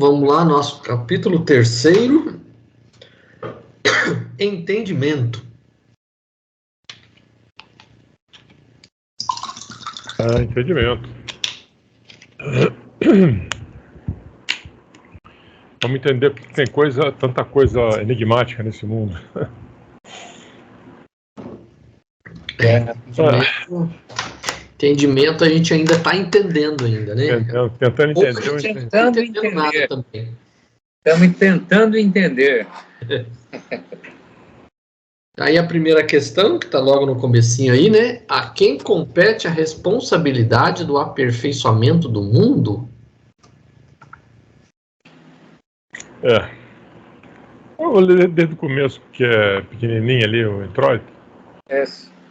vamos lá, nosso capítulo 3º, entendimento. Entendimento. Vamos entender porque tem tanta coisa enigmática nesse mundo. Entendimento a gente ainda está entendendo ainda, né? Tentando entender. Tentando entender também. Estamos tentando entender. Aí a primeira questão, que está logo no comecinho aí, né? A quem compete a responsabilidade do aperfeiçoamento do mundo? Eu vou ler desde o começo, que é pequenininho ali, o introito.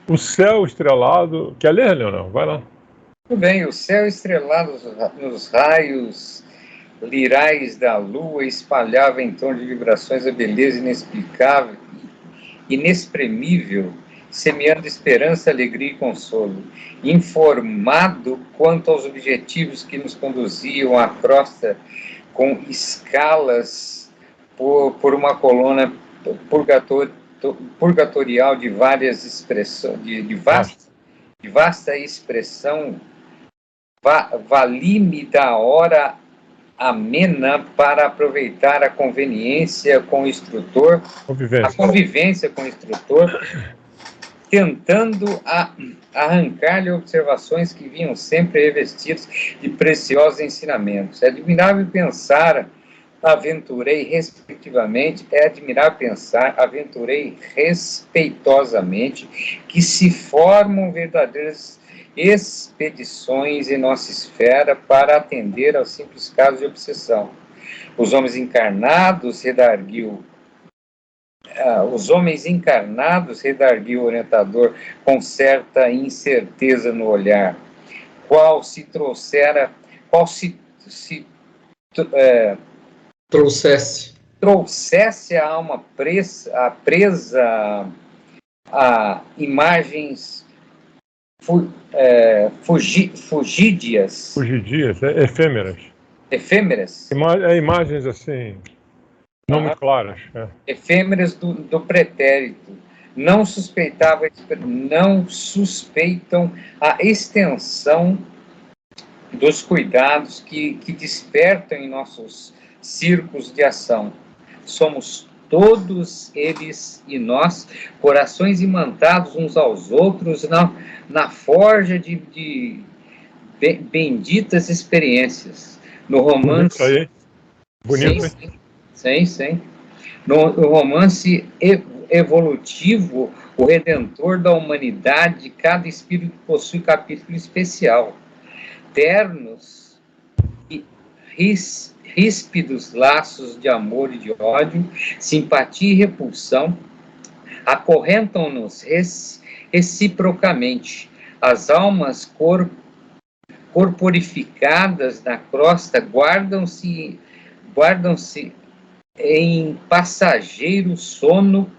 O céu estrelado... Quer ler, Leonel? Vai lá. Tudo bem, o céu estrelado nos raios lirais da lua espalhava em torno de vibrações a beleza inexplicável, inexprimível, semeando esperança, alegria e consolo. Informado quanto aos objetivos que nos conduziam à crosta com escalas por uma coluna purgatorial de várias expressões, de vasta expressão, vali-me da hora amena para aproveitar a convivência com o instrutor, tentando arrancar-lhe observações que vinham sempre revestidas de preciosos ensinamentos. É admirável pensar, aventurei respeitosamente que se formam verdadeiras expedições em nossa esfera para atender aos simples casos de obsessão. Os homens encarnados, redarguiu o orientador com certa incerteza no olhar, trouxesse a alma presa a imagens fugídias, efêmeras, imagens assim, não muito claras. Efêmeras do pretérito. Não suspeitam a extensão dos cuidados que despertam em nossos círculos de ação. Somos todos eles e nós, corações imantados uns aos outros na forja de benditas experiências. No romance... Bonito, Sim. No romance evolutivo, o Redentor da humanidade, cada espírito possui capítulo especial. Ternos e ríspidos laços de amor e de ódio, simpatia e repulsão, acorrentam-nos reciprocamente. As almas corporificadas na crosta guardam-se em passageiro sono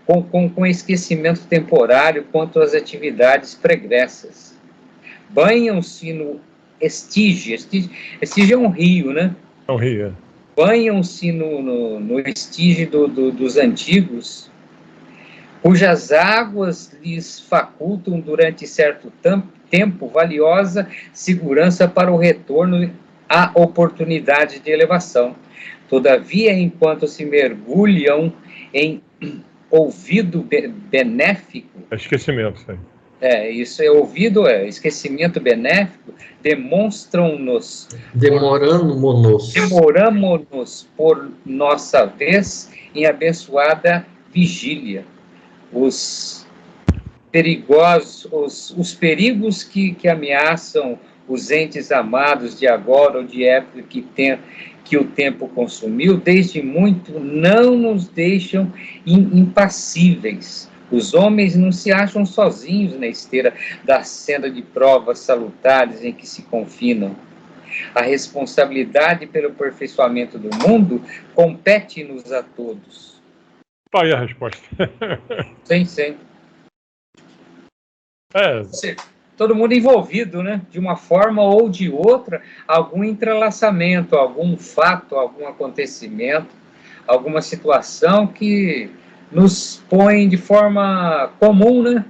com esquecimento temporário quanto às atividades pregressas. Banham-se no Estige é um rio, né? É um rio. Banham-se no Estige dos antigos, cujas águas lhes facultam durante certo tempo valiosa segurança para o retorno à oportunidade de elevação. Todavia, enquanto se mergulham em ouvido benéfico... Esquecimento, sim. Isso é ouvido, esquecimento benéfico, demoramos-nos por nossa vez em abençoada vigília. Os perigos que ameaçam os entes amados de agora ou de época que o tempo consumiu, desde muito não nos deixam impassíveis. Os homens não se acham sozinhos na esteira da senda de provas salutares em que se confinam. A responsabilidade pelo aperfeiçoamento do mundo compete-nos a todos. Tá aí a resposta. Sim. todo mundo envolvido, né? De uma forma ou de outra, algum entrelaçamento, algum fato, algum acontecimento, alguma situação que nos põe de forma comum, né?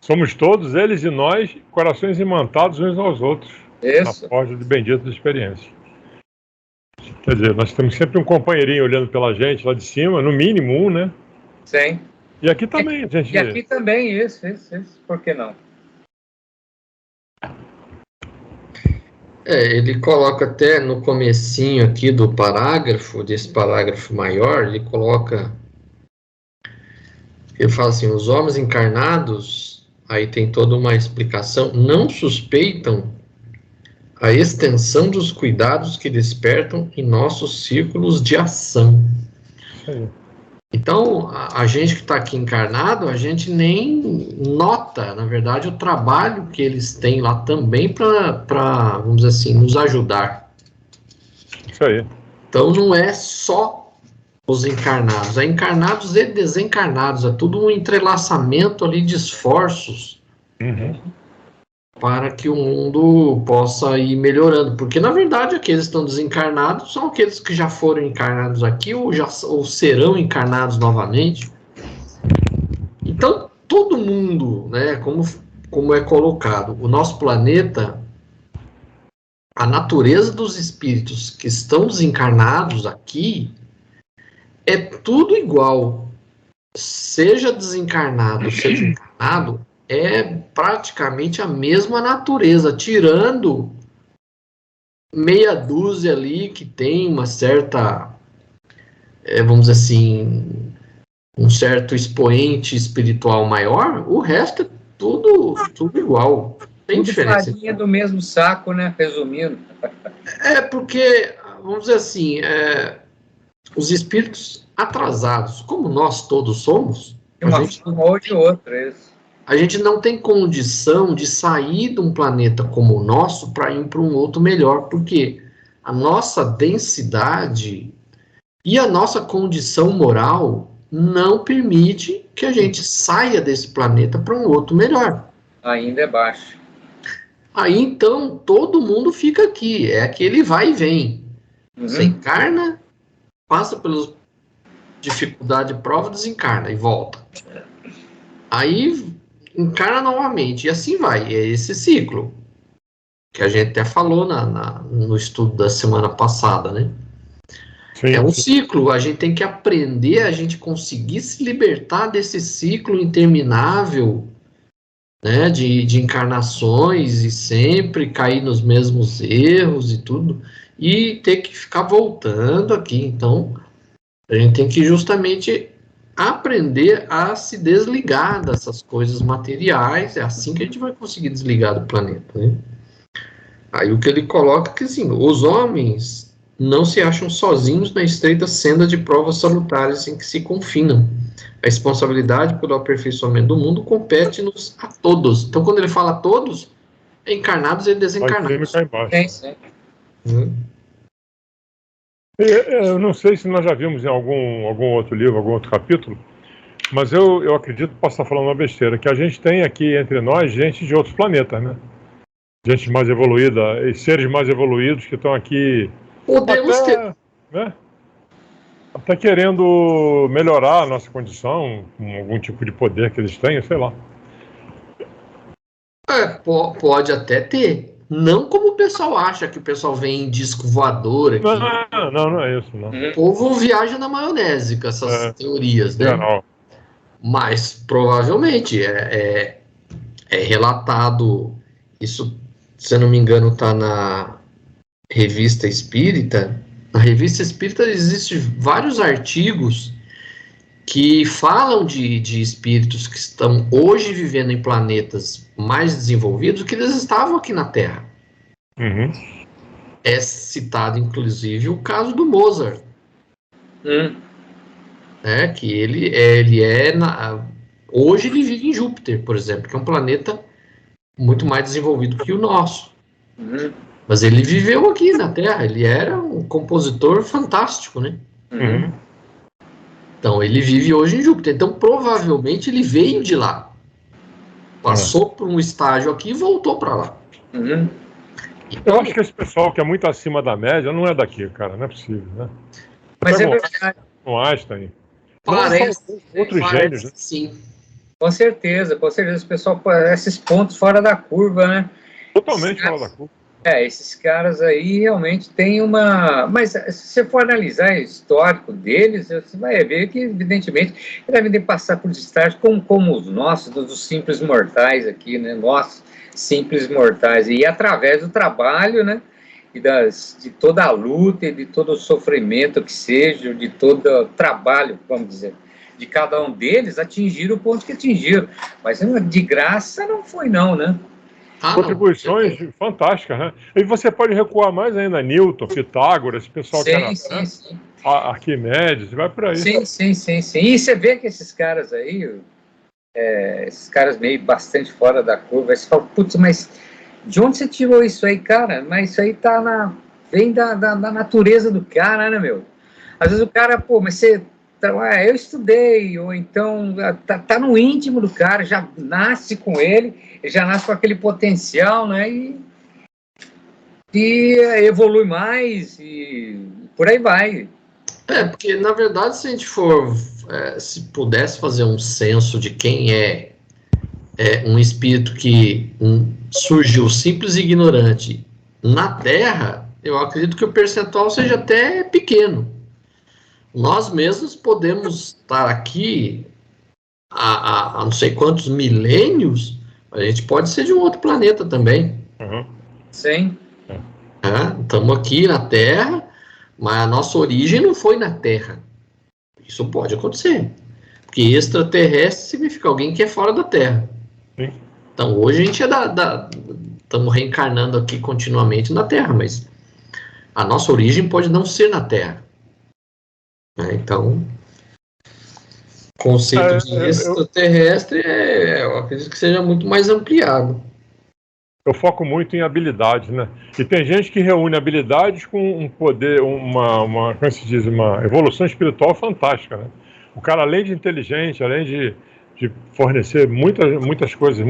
Somos todos, eles e nós, corações imantados uns aos outros. Isso. Na porta de bendita experiência. Quer dizer, nós temos sempre um companheirinho olhando pela gente lá de cima, no mínimo um, né? Sim. E aqui também, gente. E aqui também, isso. Por que não? Ele coloca até no comecinho aqui do parágrafo, desse parágrafo maior, ele fala assim, os homens encarnados, aí tem toda uma explicação, não suspeitam a extensão dos cuidados que despertam em nossos círculos de ação. Então, a gente que está aqui encarnado, a gente nem nota, na verdade, o trabalho que eles têm lá também para, vamos dizer assim, nos ajudar. Isso aí. Então, não é só os encarnados, é encarnados e desencarnados, é tudo um entrelaçamento ali de esforços para que o mundo possa ir melhorando, porque na verdade aqueles que estão desencarnados são aqueles que já foram encarnados aqui ou serão encarnados novamente. Então todo mundo, né, como é colocado, o nosso planeta, a natureza dos espíritos que estão desencarnados aqui é tudo igual, seja desencarnado, seja encarnado, é praticamente a mesma natureza, tirando meia dúzia ali que tem uma certa, vamos dizer assim, um certo expoente espiritual maior, o resto é tudo igual, tem tudo diferença. Farinha do mesmo saco, né, resumindo. Porque, vamos dizer assim, os espíritos atrasados, como nós todos somos, de uma forma ou de outra, isso. A gente não tem condição de sair de um planeta como o nosso para ir para um outro melhor, porque a nossa densidade e a nossa condição moral não permite que a gente saia desse planeta para um outro melhor. Ainda é baixo. Aí, então, todo mundo fica aqui, é aquele vai e vem. Você encarna, passa pelas dificuldades de prova, desencarna e volta. Aí encarna novamente, e assim vai, é esse ciclo, que a gente até falou no estudo da semana passada, né? Sim, é um ciclo, a gente tem que aprender, a gente conseguir se libertar desse ciclo interminável, né, de encarnações, e sempre cair nos mesmos erros e tudo, e ter que ficar voltando aqui. Então, a gente tem que justamente aprender a se desligar dessas coisas materiais, é assim que a gente vai conseguir desligar do planeta, né? Aí o que ele coloca é que, assim, os homens não se acham sozinhos na estreita senda de provas salutares em que se confinam. A responsabilidade pelo aperfeiçoamento do mundo compete-nos a todos. Então, quando ele fala a todos, é encarnados e desencarnados. Eu não sei se nós já vimos em algum outro livro, algum outro capítulo, mas eu acredito que posso estar falando uma besteira, que a gente tem aqui entre nós gente de outros planetas, né? Gente mais evoluída, e seres mais evoluídos que estão aqui podemos ter, né? Até querendo melhorar a nossa condição, com algum tipo de poder que eles tenham, sei lá. Pode até ter. Não como o pessoal acha, que o pessoal vem em disco voador aqui. Não é isso, não. O povo viaja na maionese com essas teorias, né? Não. Mas provavelmente é relatado, isso, se eu não me engano, está na Revista Espírita. Na Revista Espírita existem vários artigos que falam de espíritos que estão hoje vivendo em planetas mais desenvolvidos que eles estavam aqui na Terra. É citado, inclusive, o caso do Mozart. Que hoje ele vive em Júpiter, por exemplo, que é um planeta muito mais desenvolvido que o nosso. Mas ele viveu aqui na Terra, ele era um compositor fantástico, né? Então, ele vive hoje em Júpiter. Então, provavelmente, ele veio de lá. Passou por um estágio aqui e voltou para lá. Uhum. Eu acho que esse pessoal que é muito acima da média não é daqui, cara, não é possível, né? Mas é Pega verdade. um Einstein, Parece, outros gênios, né? sim. Com certeza, o pessoal, esses pontos fora da curva, né? Totalmente fora da curva. Esses caras aí realmente têm uma... Mas se você for analisar o histórico deles, você vai ver que, evidentemente, eles devem passar por estágios como os nossos, dos simples mortais aqui, né? Nós, simples mortais. E através do trabalho, né? E de toda a luta, e de todo o sofrimento que seja, de todo o trabalho, vamos dizer, de cada um deles, atingiram o ponto que atingiram. Mas de graça não foi, não, né? Contribuições fantásticas, né? E você pode recuar mais ainda, Newton, Pitágoras, esse pessoal que era Sim. Arquimedes, vai por aí. Sim. E você vê que esses caras aí, esses caras meio bastante fora da curva, você fala, putz, mas de onde você tirou isso aí, cara? Mas isso aí vem da natureza do cara, né, meu? Às vezes o cara, pô, mas eu estudei, ou então tá no íntimo do cara, já nasce com ele, já nasce com aquele potencial, né? E evolui mais e por aí vai. Porque na verdade, se a gente se pudesse fazer um censo de quem é um espírito que surgiu simples e ignorante na Terra, eu acredito que o percentual seja até pequeno. Nós mesmos podemos estar aqui há não sei quantos milênios, a gente pode ser de um outro planeta também. Uhum. Sim. Estamos aqui na Terra, mas a nossa origem não foi na Terra. Isso pode acontecer. Porque extraterrestre significa alguém que é fora da Terra. Sim. Então hoje a gente estamos reencarnando aqui continuamente na Terra, mas a nossa origem pode não ser na Terra. Então, o conceito de extraterrestre eu acredito que seja muito mais ampliado. Eu foco muito em habilidades, né? E tem gente que reúne habilidades com um poder, como se diz, uma evolução espiritual fantástica, né? O cara, além de inteligente, além de fornecer muitas coisas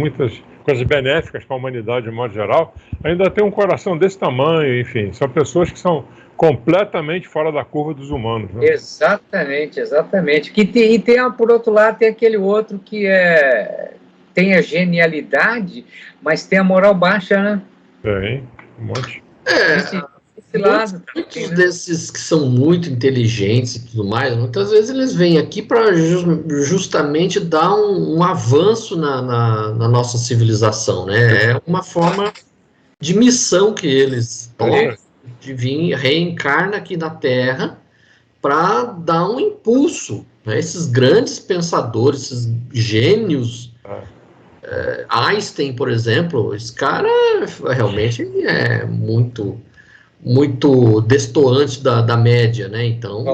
benéficas para a humanidade de modo geral, ainda tem um coração desse tamanho, enfim, são pessoas que são completamente fora da curva dos humanos, né? Exatamente. Por outro lado, tem aquele outro que tem a genialidade, mas tem a moral baixa, né? Tem, um monte. Muitos desses que são muito inteligentes e tudo mais, muitas vezes eles vêm aqui para justamente dar um avanço na nossa civilização, né? É uma forma de missão que eles têm, de vir, reencarna aqui na Terra para dar um impulso, né? Esses grandes pensadores, esses gênios, Einstein, por exemplo, esse cara realmente é muito destoante da média, né? Então,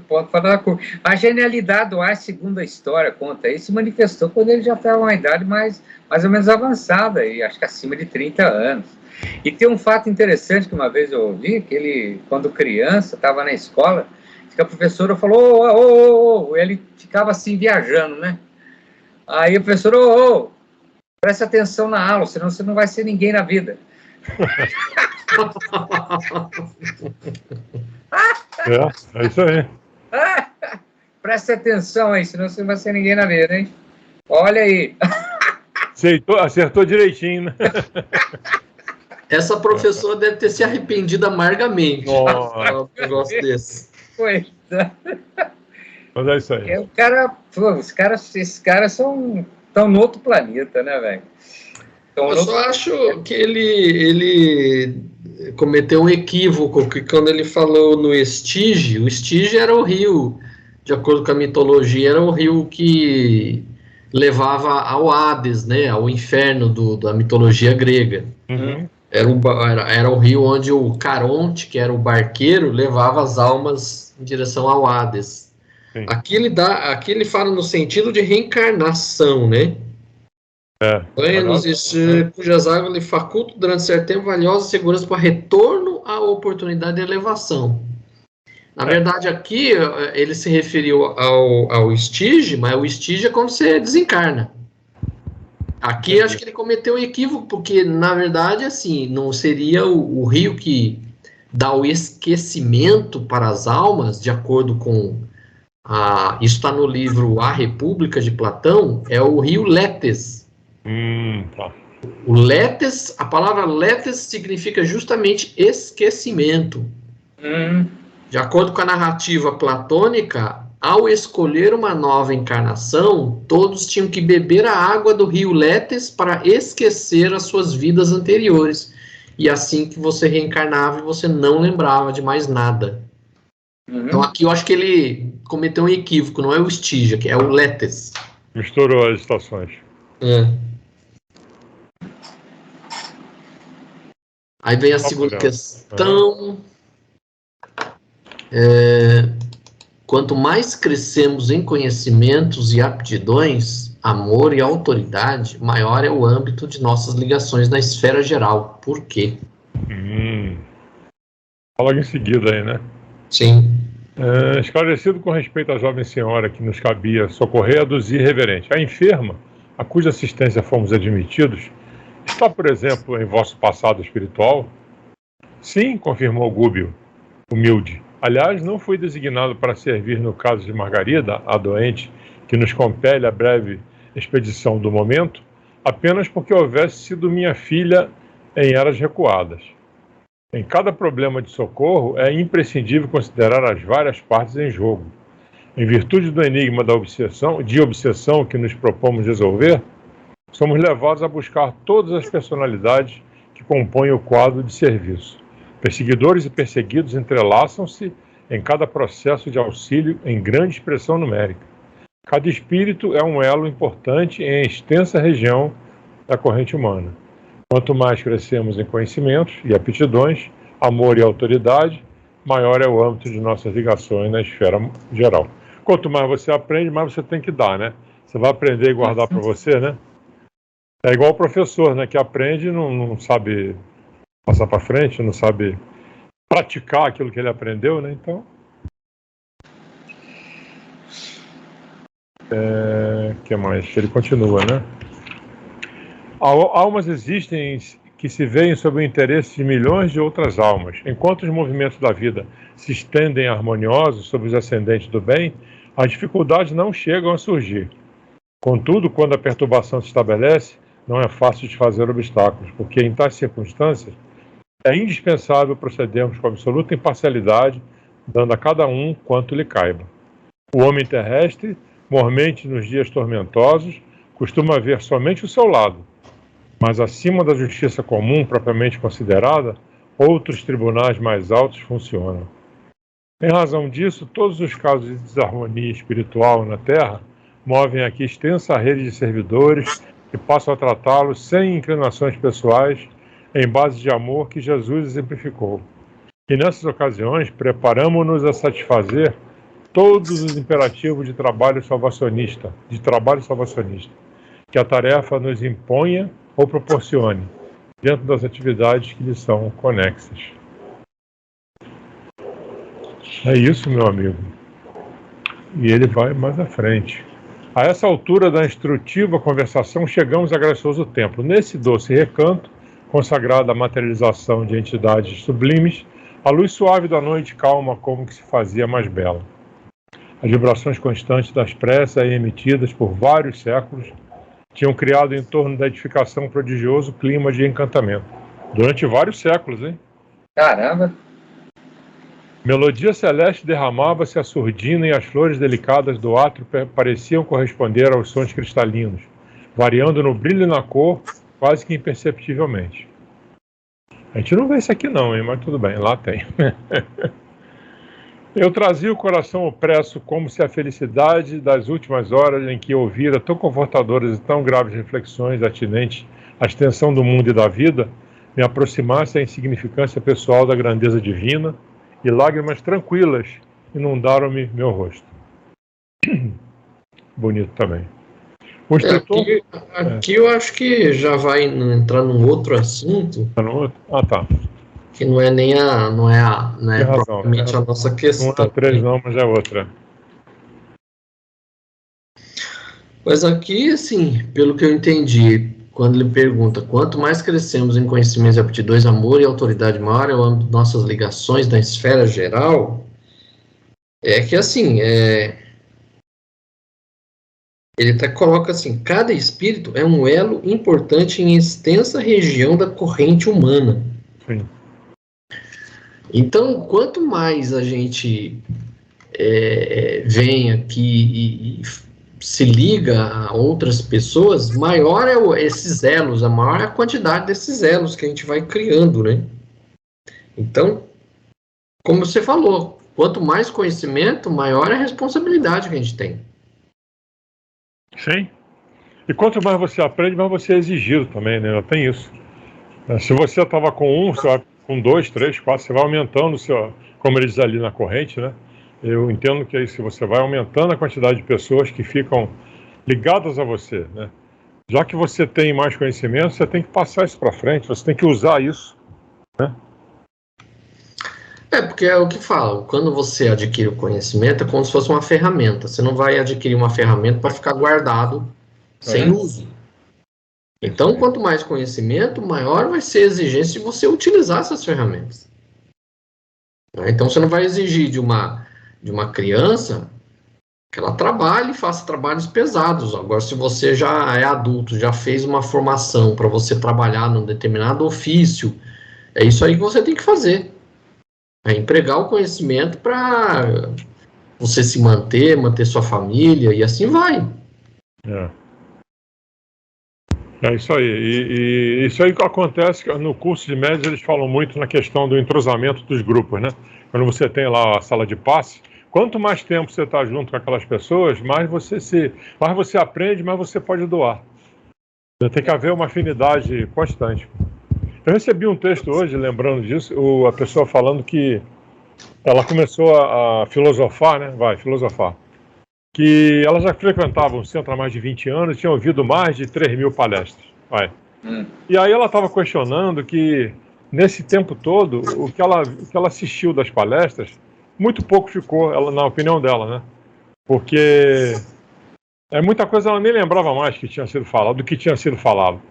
pode falar da curva. A genialidade do Einstein, segundo a história conta aí, se manifestou quando ele já estava uma idade mais ou menos avançada, e acho que acima de 30 anos. E tem um fato interessante que uma vez eu ouvi, que ele, quando criança, estava na escola, que a professora falou, ele ficava assim, viajando, né? Aí a professora, presta atenção na aula, senão você não vai ser ninguém na vida. É isso aí. Presta atenção aí, senão você não vai ser ninguém na vida, hein? Olha aí. Acertou direitinho, né? Essa professora deve ter se arrependido amargamente. Um negócio desse. Coitado. Mas é isso aí. Esses caras estão no outro planeta, né, velho? Eu só acho que ele cometeu um equívoco, que quando ele falou no Estige, o Estige era o rio, de acordo com a mitologia, era o rio que levava ao Hades, né, ao inferno da mitologia grega. Uhum. Era o rio onde o Caronte, que era o barqueiro, levava as almas em direção ao Hades. Aqui ele fala no sentido de reencarnação, né? Cujas águas lhe facultam durante certo tempo valiosa segurança para retorno à oportunidade de elevação. Na verdade, aqui ele se referiu ao Estige, mas o Estige é quando você desencarna. Aqui acho que ele cometeu um equívoco, porque, na verdade, assim, não seria o rio que dá o esquecimento para as almas, de acordo com isso está no livro A República de Platão, é o rio Létes. Tá. O Létes, a palavra Létes significa justamente esquecimento. De acordo com a narrativa platônica, ao escolher uma nova encarnação, todos tinham que beber a água do rio Létes para esquecer as suas vidas anteriores. E assim que você reencarnava, você não lembrava de mais nada. Então aqui eu acho que ele cometeu um equívoco, não é o Estígia, que é o Létes. Misturou as estações. Aí vem a segunda questão. Quanto mais crescemos em conhecimentos e aptidões, amor e autoridade, maior é o âmbito de nossas ligações na esfera geral. Por quê? Logo em seguida aí, né? Sim. Esclarecido com respeito à jovem senhora que nos cabia socorrer, aduzir reverente. A enferma, a cuja assistência fomos admitidos, está, por exemplo, em vosso passado espiritual? Sim, confirmou Gúbio, humilde. Aliás, não fui designado para servir no caso de Margarida, a doente, que nos compele a breve expedição do momento, apenas porque houvesse sido minha filha em eras recuadas. Em cada problema de socorro, é imprescindível considerar as várias partes em jogo. Em virtude do enigma da obsessão que nos propomos resolver, somos levados a buscar todas as personalidades que compõem o quadro de serviço. Perseguidores e perseguidos entrelaçam-se em cada processo de auxílio em grande expressão numérica. Cada espírito é um elo importante em extensa região da corrente humana. Quanto mais crescemos em conhecimentos e aptidões, amor e autoridade, maior é o âmbito de nossas ligações na esfera geral. Quanto mais você aprende, mais você tem que dar, né? Você vai aprender e guardar para você, né? É igual o professor, né? Que aprende e não sabe passar para frente, não sabe praticar aquilo que ele aprendeu, né? Então, que mais? Ele continua, né? Almas existem que se veem sob o interesse de milhões de outras almas. Enquanto os movimentos da vida se estendem harmoniosos sobre os ascendentes do bem, as dificuldades não chegam a surgir. Contudo, quando a perturbação se estabelece, não é fácil desfazer obstáculos, porque em tais circunstâncias é indispensável procedermos com absoluta imparcialidade, dando a cada um quanto lhe caiba. O homem terrestre, mormente nos dias tormentosos, costuma ver somente o seu lado, mas acima da justiça comum propriamente considerada, outros tribunais mais altos funcionam. Em razão disso, todos os casos de desarmonia espiritual na Terra movem aqui extensa rede de servidores que passam a tratá-los sem inclinações pessoais, em base de amor que Jesus exemplificou. E nessas ocasiões, preparamo-nos a satisfazer todos os imperativos de trabalho salvacionista, que a tarefa nos imponha ou proporcione, dentro das atividades que lhe são conexas. É isso, meu amigo. E ele vai mais à frente. A essa altura da instrutiva conversação, chegamos a gracioso templo. Nesse doce recanto, consagrado à materialização de entidades sublimes, a luz suave da noite calma como que se fazia mais bela. As vibrações constantes das preces aí emitidas por vários séculos tinham criado em torno da edificação um prodigioso clima de encantamento. Durante vários séculos, hein? Caramba! Melodia celeste derramava-se a surdina e as flores delicadas do átrio pareciam corresponder aos sons cristalinos, variando no brilho e na cor, quase que imperceptivelmente. A gente não vê isso aqui não, hein? Mas tudo bem, lá tem. Eu trazia o coração opresso como se a felicidade das últimas horas em que ouvira tão confortadoras e tão graves reflexões atinentes à extensão do mundo e da vida me aproximasse à insignificância pessoal da grandeza divina, e lágrimas tranquilas inundaram-me meu rosto. Bonito também. O instrutor... Aqui eu acho que já vai entrar num outro assunto. Tá. Que não é nem propriamente a nossa questão. Não é 3 não, mas é outra. Mas aqui, assim, pelo que eu entendi, quando ele pergunta quanto mais crescemos em conhecimentos e aptidões, amor e autoridade, maior é o âmbito de nossas ligações na esfera geral, é que, assim, ele até coloca assim, cada espírito é um elo importante em extensa região da corrente humana. Sim. Então, quanto mais a gente vem aqui e se liga a outras pessoas, maior é esses elos, a maior é a quantidade desses elos que a gente vai criando, né? Então, como você falou, quanto mais conhecimento, maior é a responsabilidade que a gente tem. Sim. E quanto mais você aprende, mais você é exigido também, né? Tem isso. Se você estava com um, você vai com 2, 3, 4, você vai aumentando o seu, como ele diz ali na corrente, né? Eu entendo que é isso, você vai aumentando a quantidade de pessoas que ficam ligadas a você, né? Já que você tem mais conhecimento, você tem que passar isso para frente, você tem que usar isso, né? Porque é o que fala, quando você adquire o conhecimento, é como se fosse uma ferramenta. Você não vai adquirir uma ferramenta para ficar guardado sem uso. Então, quanto mais conhecimento, maior vai ser a exigência de você utilizar essas ferramentas. Então, você não vai exigir de uma criança que ela trabalhe e faça trabalhos pesados. Agora, se você já é adulto, já fez uma formação para você trabalhar num determinado ofício, é isso aí que você tem que fazer. É empregar o conhecimento para você se manter sua família, e assim vai. É isso aí. E isso aí acontece no curso de médios, eles falam muito na questão do entrosamento dos grupos, né? Quando você tem lá a sala de passe, quanto mais tempo você está junto com aquelas pessoas, mais você aprende, mais você pode doar. Tem que haver uma afinidade constante. Eu recebi um texto hoje, lembrando disso, a pessoa falando que ela começou a filosofar, né? Filosofar. Que ela já frequentava o centro há mais de 20 anos, tinha ouvido mais de 3.000 palestras. E aí ela estava questionando que, nesse tempo todo, o que ela assistiu das palestras, muito pouco ficou, na opinião dela, né? Porque muita coisa ela nem lembrava mais que tinha sido falado, do que tinha sido falado.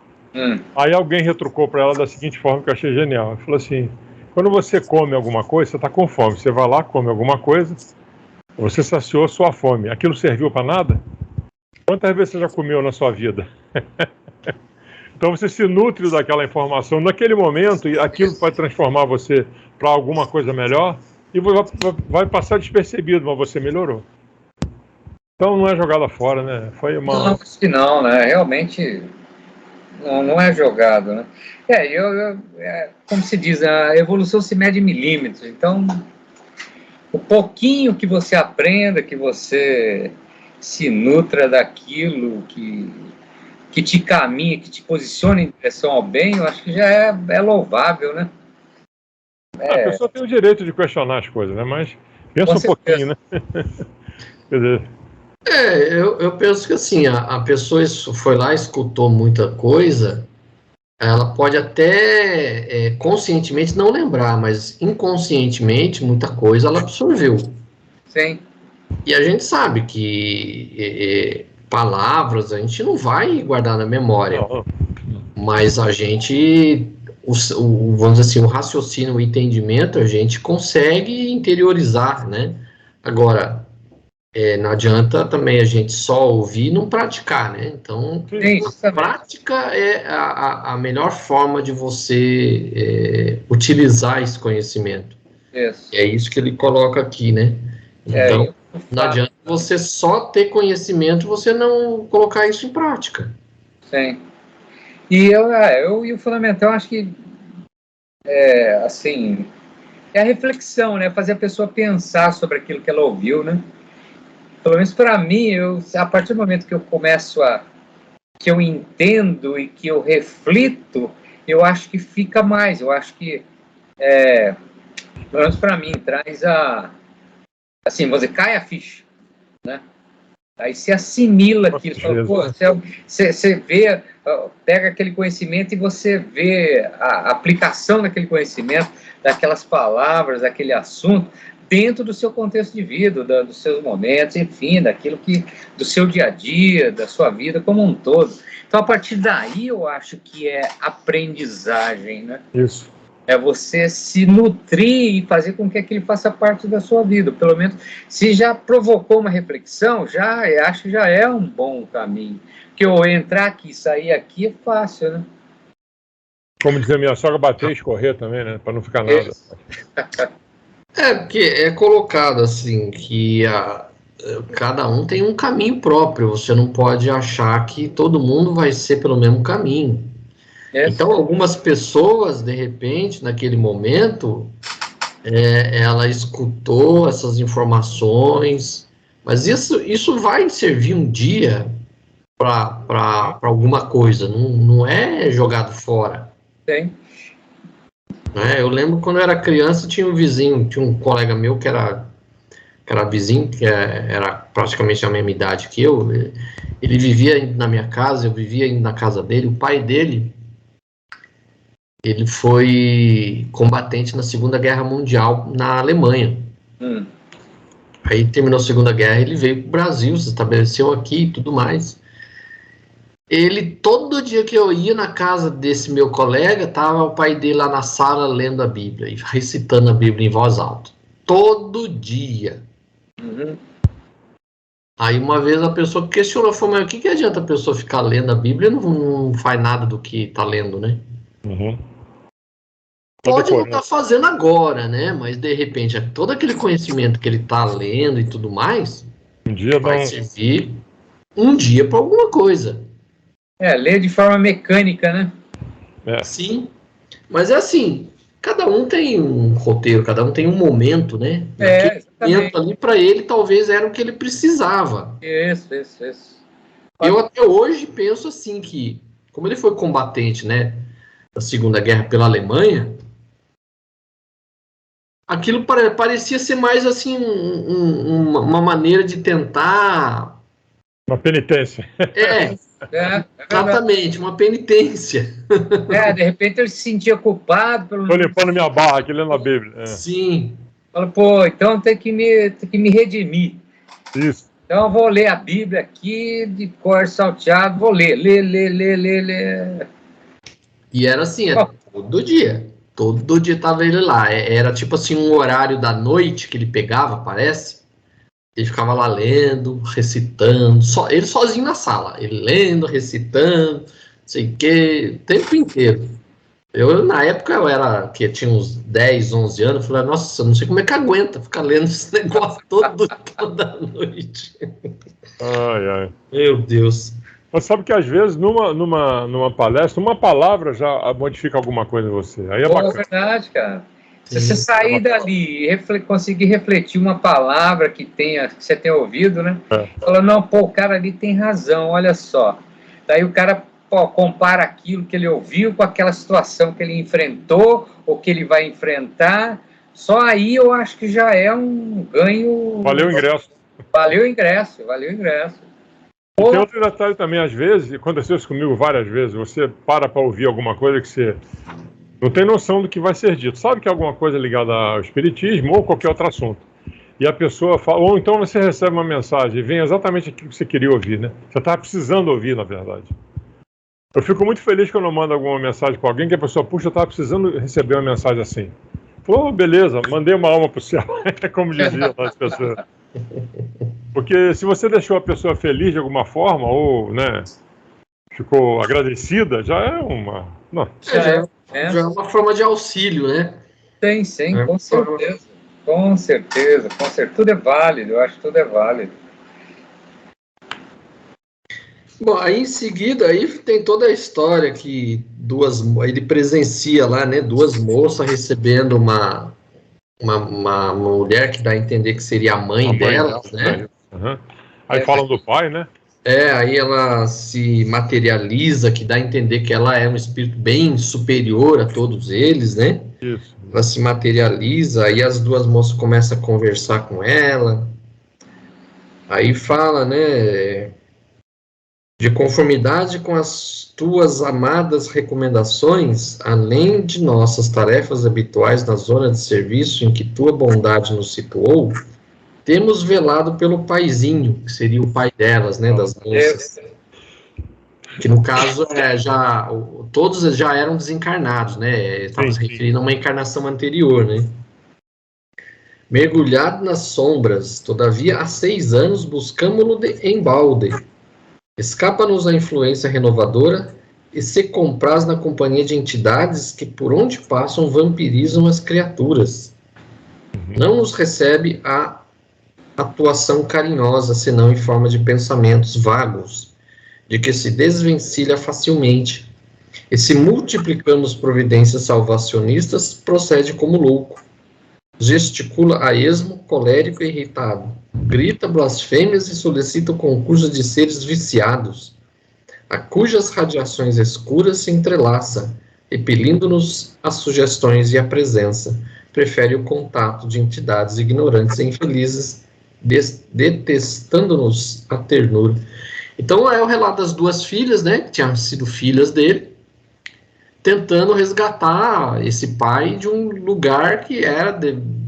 Aí alguém retrucou para ela da seguinte forma, que eu achei genial. Ele falou assim, quando você come alguma coisa, você está com fome. Você vai lá, come alguma coisa, você saciou sua fome. Aquilo serviu para nada? Quantas vezes você já comeu na sua vida? Então você se nutre daquela informação naquele momento e aquilo vai transformar você para alguma coisa melhor e vai passar despercebido, mas você melhorou. Então não é jogada fora, né? Foi uma... Não, acho que não, né? Realmente não é jogado, né? Como se diz, a evolução se mede em milímetros. Então, o pouquinho que você aprenda, que você se nutra daquilo que te caminha, que te posiciona em direção ao bem, eu acho que já é louvável, né? A pessoa tem o direito de questionar as coisas, né? Mas pensa um pouquinho, né? Quer dizer... eu penso que assim, a pessoa foi lá, escutou muita coisa, ela pode até conscientemente não lembrar, mas inconscientemente muita coisa ela absorveu. Sim. E a gente sabe que palavras a gente não vai guardar na memória, mas a gente, vamos dizer assim, o raciocínio, o entendimento, a gente consegue interiorizar, né? Agora, não adianta também a gente só ouvir e não praticar, né? Então, a prática é a melhor forma de você utilizar esse conhecimento. É isso que ele coloca aqui, né? Então, não adianta você só ter conhecimento e você não colocar isso em prática. Sim. E o fundamental, acho que assim, é a reflexão, né? Fazer a pessoa pensar sobre aquilo que ela ouviu, né? Pelo menos para mim, a partir do momento que eu começo que eu entendo e que eu reflito, eu acho que fica mais. Eu acho que, pelo menos para mim, traz assim, você cai a ficha, né? Aí você assimila aquilo, você vê, pega aquele conhecimento e você vê a aplicação daquele conhecimento, daquelas palavras, daquele assunto, dentro do seu contexto de vida, dos seus momentos, enfim, do seu dia a dia, da sua vida como um todo. Então, a partir daí, eu acho que é aprendizagem, né? Isso. É você se nutrir e fazer com que aquilo faça parte da sua vida. Pelo menos, se já provocou uma reflexão, acho que já é um bom caminho. Porque eu entrar aqui e sair aqui é fácil, né? Como dizia minha sogra, bater e escorrer também, né? Para não ficar nada. Porque é colocado assim, que cada um tem um caminho próprio. Você não pode achar que todo mundo vai ser pelo mesmo caminho. Então, algumas pessoas, de repente, naquele momento, ela escutou essas informações, mas isso vai servir um dia para alguma coisa, não é jogado fora. Tem. Eu lembro quando eu era criança, tinha um colega meu que era vizinho, que era praticamente a mesma idade que eu. Ele vivia indo na minha casa, eu vivia indo na casa dele. O pai dele, ele foi combatente na Segunda Guerra Mundial na Alemanha. Aí terminou a Segunda Guerra, ele veio para o Brasil, se estabeleceu aqui e tudo mais. Todo dia que eu ia na casa desse meu colega, tava o pai dele lá na sala lendo a Bíblia e recitando a Bíblia em voz alta. Todo dia. Aí uma vez a pessoa questionou, falou, mas o que adianta a pessoa ficar lendo a Bíblia e não faz nada do que está lendo, né? Pode não estar fazendo agora, né? Mas de repente, todo aquele conhecimento que ele está lendo e tudo mais, vai servir um dia para alguma coisa. Ler de forma mecânica, né? Sim, mas é assim, cada um tem um roteiro, cada um tem um momento, né? Naquele momento ali, para ele, talvez era o que ele precisava. Isso. Eu até hoje penso assim, que como ele foi combatente, né, da Segunda Guerra pela Alemanha, aquilo parecia ser mais assim, uma maneira de tentar... Uma penitência. Exatamente, uma penitência. De repente ele se sentia culpado. Estou limpando minha barra aqui lendo a Bíblia. Sim. Fala, então tem que me redimir. Isso. Então eu vou ler a Bíblia aqui, de cor salteado, vou ler. E era assim, todo dia. Todo dia tava ele lá. Era tipo assim, um horário da noite que ele pegava, parece. Ele ficava lá lendo, recitando, ele sozinho na sala, ele lendo, recitando, não sei o que, o tempo inteiro. Na época, que tinha uns 10, 11 anos, eu falei, nossa, não sei como é que aguenta ficar lendo esse negócio toda noite. Ai. Meu Deus. Mas sabe que às vezes, numa palestra, uma palavra já modifica alguma coisa em você. Aí é bacana. É verdade, cara. Se você sair dali e conseguir refletir uma palavra que você tenha ouvido, né? Fala, não, o cara ali tem razão, olha só. Daí o cara compara aquilo que ele ouviu com aquela situação que ele enfrentou ou que ele vai enfrentar. Só aí eu acho que já é um ganho... Valeu o ingresso. Valeu o ingresso. E tem outro detalhe também, às vezes, aconteceu isso comigo várias vezes, você para ouvir alguma coisa que você... não tem noção do que vai ser dito. Sabe que é alguma coisa ligada ao espiritismo ou qualquer outro assunto. E a pessoa fala, ou então você recebe uma mensagem e vem exatamente aquilo que você queria ouvir, né? Você estava precisando ouvir, na verdade. Eu fico muito feliz quando eu mando alguma mensagem para alguém que a pessoa, puxa, eu estava precisando receber uma mensagem assim. Falou, beleza, mandei uma alma para o céu, como diziam as pessoas. Porque se você deixou a pessoa feliz de alguma forma, ou, né, ficou agradecida, já é uma... Não. Já é uma forma de auxílio, né? Tem, com certeza. Com certeza. Tudo é válido, eu acho que tudo é válido. Bom, aí em seguida, aí tem toda a história que ele presencia lá, né, duas moças recebendo uma mulher que dá a entender que seria a mãe delas, né? Aí falam do pai, né? Aí ela se materializa, que dá a entender que ela é um espírito bem superior a todos eles, né? Isso. Ela se materializa, aí as duas moças começam a conversar com ela. Aí fala, né? de conformidade com as tuas amadas recomendações, além de nossas tarefas habituais na zona de serviço em que tua bondade nos situou, temos velado pelo paizinho, que seria o pai delas, né, das moças, que no caso todos já eram desencarnados, né, estava se referindo a uma encarnação anterior, né. Mergulhado nas sombras, todavia há 6 anos buscamo-lo embalde. Escapa-nos a influência renovadora e se compraz na companhia de entidades que por onde passam vampirizam as criaturas. Não nos recebe a atuação carinhosa, senão em forma de pensamentos vagos, de que se desvencilha facilmente. E se multiplicamos providências salvacionistas, procede como louco. Gesticula a esmo, colérico e irritado. Grita blasfêmias e solicita o concurso de seres viciados, a cujas radiações escuras se entrelaça, repelindo-nos as sugestões e a presença. Prefere o contato de entidades ignorantes e infelizes, detestando-nos a ternura. Então é o relato das 2 filhas, né, que tinham sido filhas dele, tentando resgatar esse pai de um lugar que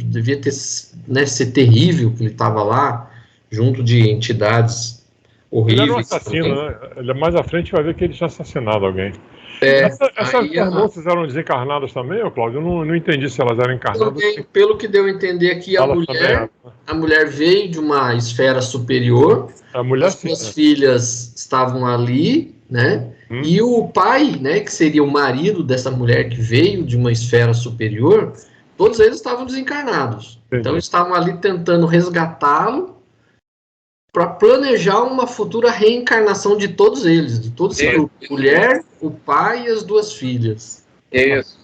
devia ter, né, ser terrível, que ele estava lá, junto de entidades horríveis. Ele era um assassino, né? Ele, mais à frente vai ver que ele tinha assassinado alguém. Essas moças eram desencarnadas também, Cláudio? Eu não entendi se elas eram encarnadas. Pelo que deu a entender aqui, a mulher veio de uma esfera superior, as 2 filhas estavam ali, né? E o pai, né, que seria o marido dessa mulher que veio de uma esfera superior, todos eles estavam desencarnados. Entendi. Então estavam ali tentando resgatá-lo para planejar uma futura reencarnação de todos eles, de todo esse grupo. Mulher, o pai e as 2 filhas. Isso.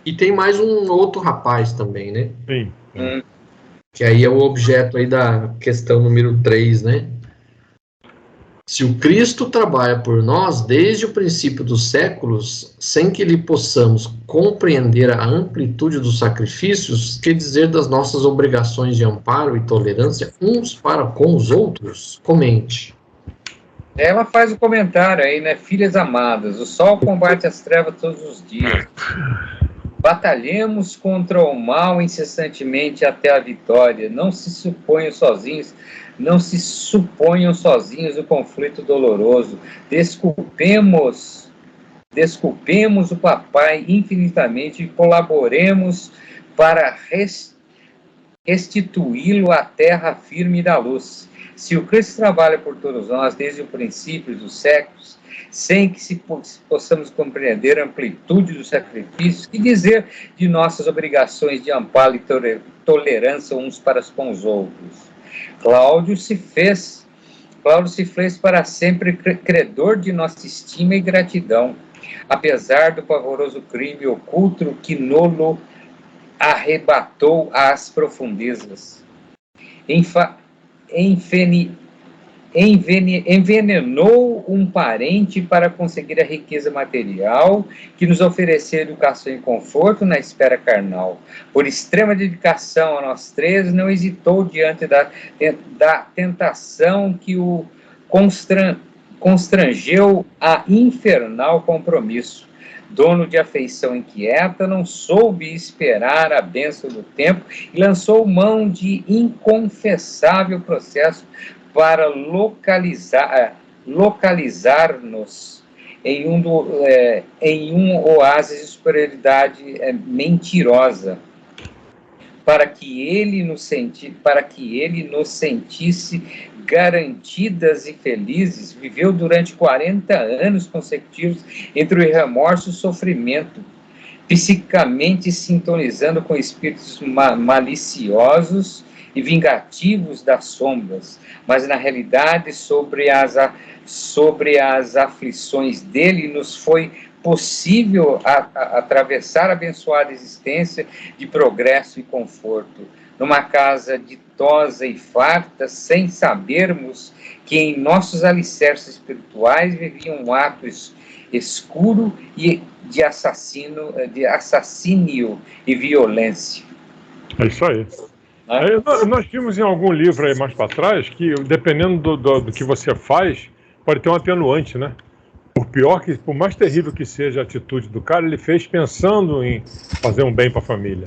E tem mais um outro rapaz também, né? Sim. Que aí é o objeto aí da questão número 3, né? Se o Cristo trabalha por nós desde o princípio dos séculos, sem que lhe possamos compreender a amplitude dos sacrifícios, que dizer das nossas obrigações de amparo e tolerância uns para com os outros? Comente. Ela faz o comentário aí, né? Filhas amadas, o sol combate as trevas todos os dias. Batalhemos contra o mal incessantemente até a vitória. Não se suponham sozinhos o conflito doloroso. Desculpemos o papai infinitamente e colaboremos para restituí-lo à terra firme da luz. Se o Cristo trabalha por todos nós desde o princípio dos séculos, sem que possamos compreender a amplitude dos sacrifícios, que dizer de nossas obrigações de amparo e tolerância uns para com os outros. Cláudio se fez para sempre credor de nossa estima e gratidão, apesar do pavoroso crime oculto que nolo arrebatou às profundezas. Envenenou um parente para conseguir a riqueza material que nos oferecia educação e conforto na esfera carnal. Por extrema dedicação a nós 3, não hesitou diante da tentação que o constrangeu a infernal compromisso. Dono de afeição inquieta, não soube esperar a bênção do tempo e lançou mão de inconfessável processo para localizar-nos em um oásis de superioridade mentirosa, para que ele nos sentisse garantidas e felizes. Viveu durante 40 anos consecutivos entre o remorso e o sofrimento, psiquicamente sintonizando com espíritos maliciosos e vingativos das sombras, mas na realidade sobre as aflições dele nos foi possível atravessar a abençoada existência de progresso e conforto, numa casa ditosa e farta, sem sabermos que em nossos alicerces espirituais vivia um ato escuro e de assassínio e violência. É isso aí. Nós vimos em algum livro aí mais para trás que, dependendo do que você faz, pode ter um atenuante, né? Por mais terrível que seja a atitude do cara, ele fez pensando em fazer um bem para a família.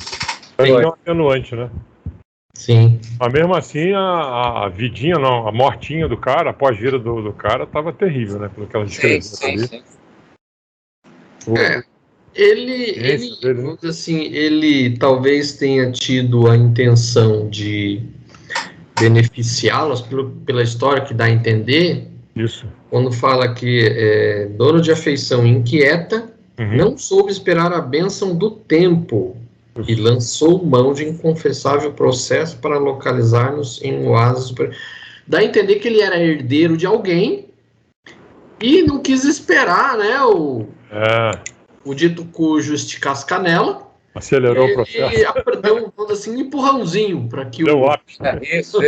Então ele tem um atenuante, né? Sim. Mas mesmo assim, a vidinha, não, a mortinha do cara, a pós-vida do cara, estava terrível, né? Pelo que ela descreveu ali. Ele, vamos dizer assim, ele talvez tenha tido a intenção de beneficiá-los pela história que dá a entender. Isso. Quando fala que dono de afeição inquieta, não soube esperar a bênção do tempo e lançou mão de inconfessável processo para localizar-nos em um oásis. Dá a entender que ele era herdeiro de alguém e não quis esperar, né, o dito cujo esticasse canela. Acelerou o processo. E deu assim, um empurrãozinho para que deu ápice. Isso.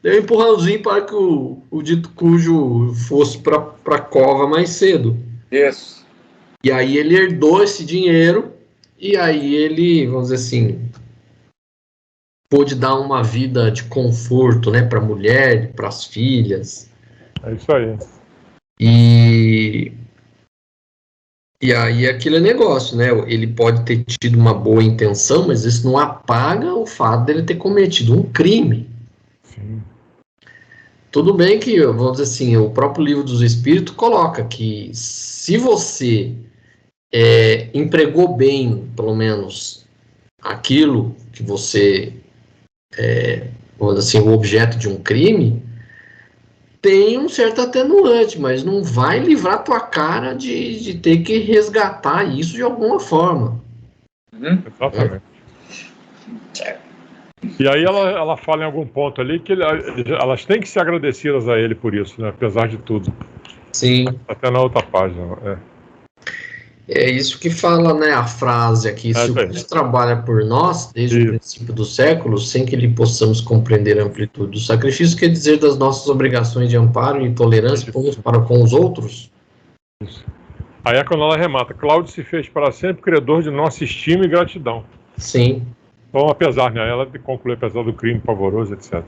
Deu um empurrãozinho para que o dito cujo fosse para a cova mais cedo. Isso. E aí ele herdou esse dinheiro e aí ele, vamos dizer assim, pôde dar uma vida de conforto, né, para a mulher, para as filhas. É isso aí. E aí aquele negócio, né? Ele pode ter tido uma boa intenção, mas isso não apaga o fato dele ter cometido um crime. Sim. Tudo bem que, vamos dizer assim, o próprio Livro dos Espíritos coloca que se você empregou bem, pelo menos, aquilo que você vamos dizer assim, o objeto de um crime, tem um certo atenuante, mas não vai livrar tua cara de ter que resgatar isso de alguma forma. Exatamente. E aí ela fala em algum ponto ali que elas têm que ser agradecidas a ele por isso, né? Apesar de tudo. Sim. Até na outra página. É isso que fala, né, a frase aqui, se o Cristo trabalha por nós, desde o princípio do século, sem que lhe possamos compreender a amplitude do sacrifício, quer dizer das nossas obrigações de amparo e tolerância uns para com os outros. Isso. Aí é quando ela remata, Cláudio se fez para sempre credor de nossa estima e gratidão. Sim. Então, apesar, né, ela conclui, apesar do crime pavoroso, etc.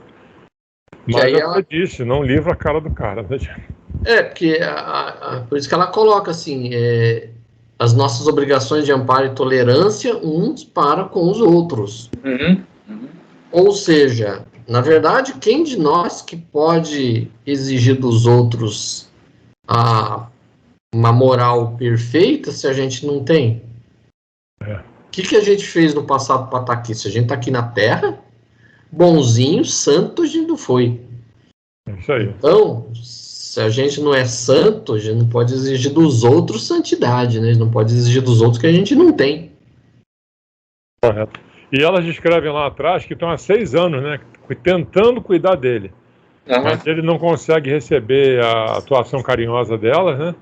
Mas ela disse, não livra a cara do cara, né? Porque por isso que ela coloca assim, as nossas obrigações de amparo e tolerância uns para com os outros. Ou seja, na verdade, quem de nós que pode exigir dos outros uma moral perfeita se a gente não tem? O que a gente fez no passado para estar aqui? Se a gente está aqui na Terra, bonzinho, santo, a gente não foi. É isso aí. Então, se a gente não é santo, a gente não pode exigir dos outros santidade, né? A gente não pode exigir dos outros que a gente não tem. Correto. E elas descrevem lá atrás que estão há 6 anos, né? Tentando cuidar dele. Mas ele não consegue receber a atuação carinhosa delas, né?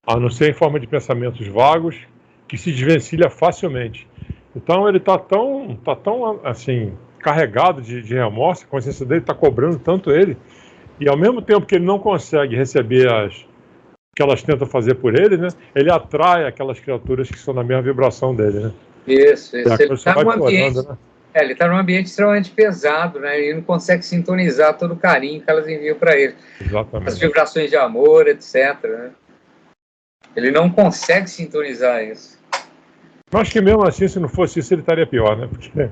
A não ser em forma de pensamentos vagos, que se desvencilha facilmente. Então ele está tão assim, carregado de remorso, a consciência dele está cobrando tanto ele, e ao mesmo tempo que ele não consegue receber que elas tentam fazer por ele, né, ele atrai aquelas criaturas que são na mesma vibração dele, né? Isso. Ele está num ambiente, né? Ele está num ambiente extremamente pesado, né? Ele não consegue sintonizar todo o carinho que elas enviam para ele. Exatamente. As vibrações de amor, etc. Né? Ele não consegue sintonizar isso. Mas que mesmo assim, se não fosse isso, ele estaria pior, né? Porque,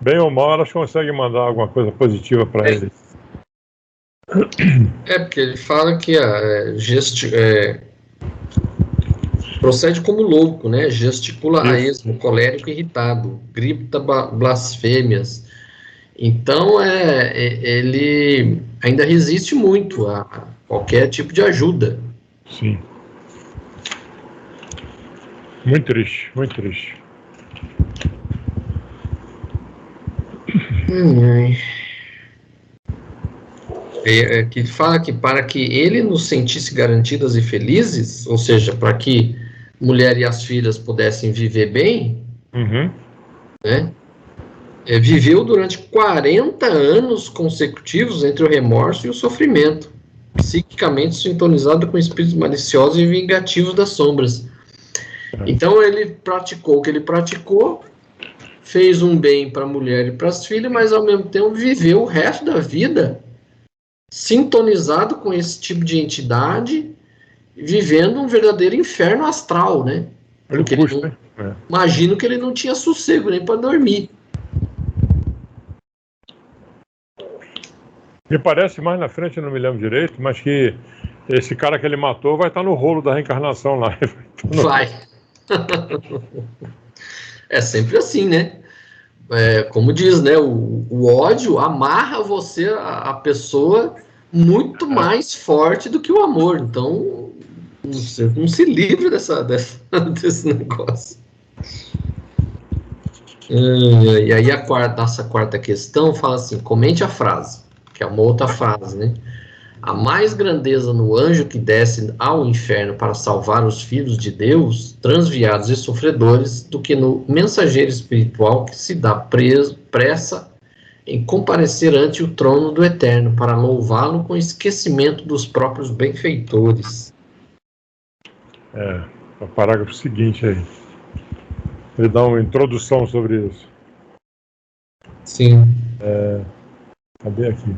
bem ou mal, elas conseguem mandar alguma coisa positiva para ele. Porque ele fala que procede como louco, né? Gesticula a esmo, colérico e irritado, grita blasfêmias. Então, ele ainda resiste muito a qualquer tipo de ajuda. Sim. Muito triste, muito triste. Que fala que para que ele nos sentisse garantidas e felizes, ou seja, para que mulher e as filhas pudessem viver bem, né? Viveu durante 40 anos consecutivos entre o remorso e o sofrimento, psiquicamente sintonizado com espíritos maliciosos e vingativos das sombras. Então ele praticou o que ele praticou, fez um bem para a mulher e para as filhas, mas ao mesmo tempo viveu o resto da vida sintonizado com esse tipo de entidade, vivendo um verdadeiro inferno astral, né? Porque imagino que ele não tinha sossego nem para dormir. Me parece mais na frente, eu não me lembro direito, mas que esse cara que ele matou vai estar no rolo da reencarnação lá. Vai. É sempre assim, né? Como diz, né? O ódio amarra você, a pessoa, muito mais forte do que o amor. Então, você não se livra desse negócio. E aí nossa quarta questão fala assim, comente a frase, que é uma outra frase, né? Há mais grandeza no anjo que desce ao inferno para salvar os filhos de Deus, transviados e sofredores, do que no mensageiro espiritual que se dá pressa em comparecer ante o trono do Eterno para louvá-lo com esquecimento dos próprios benfeitores. O parágrafo seguinte aí. Ele dá uma introdução sobre isso. Sim. Cadê aqui?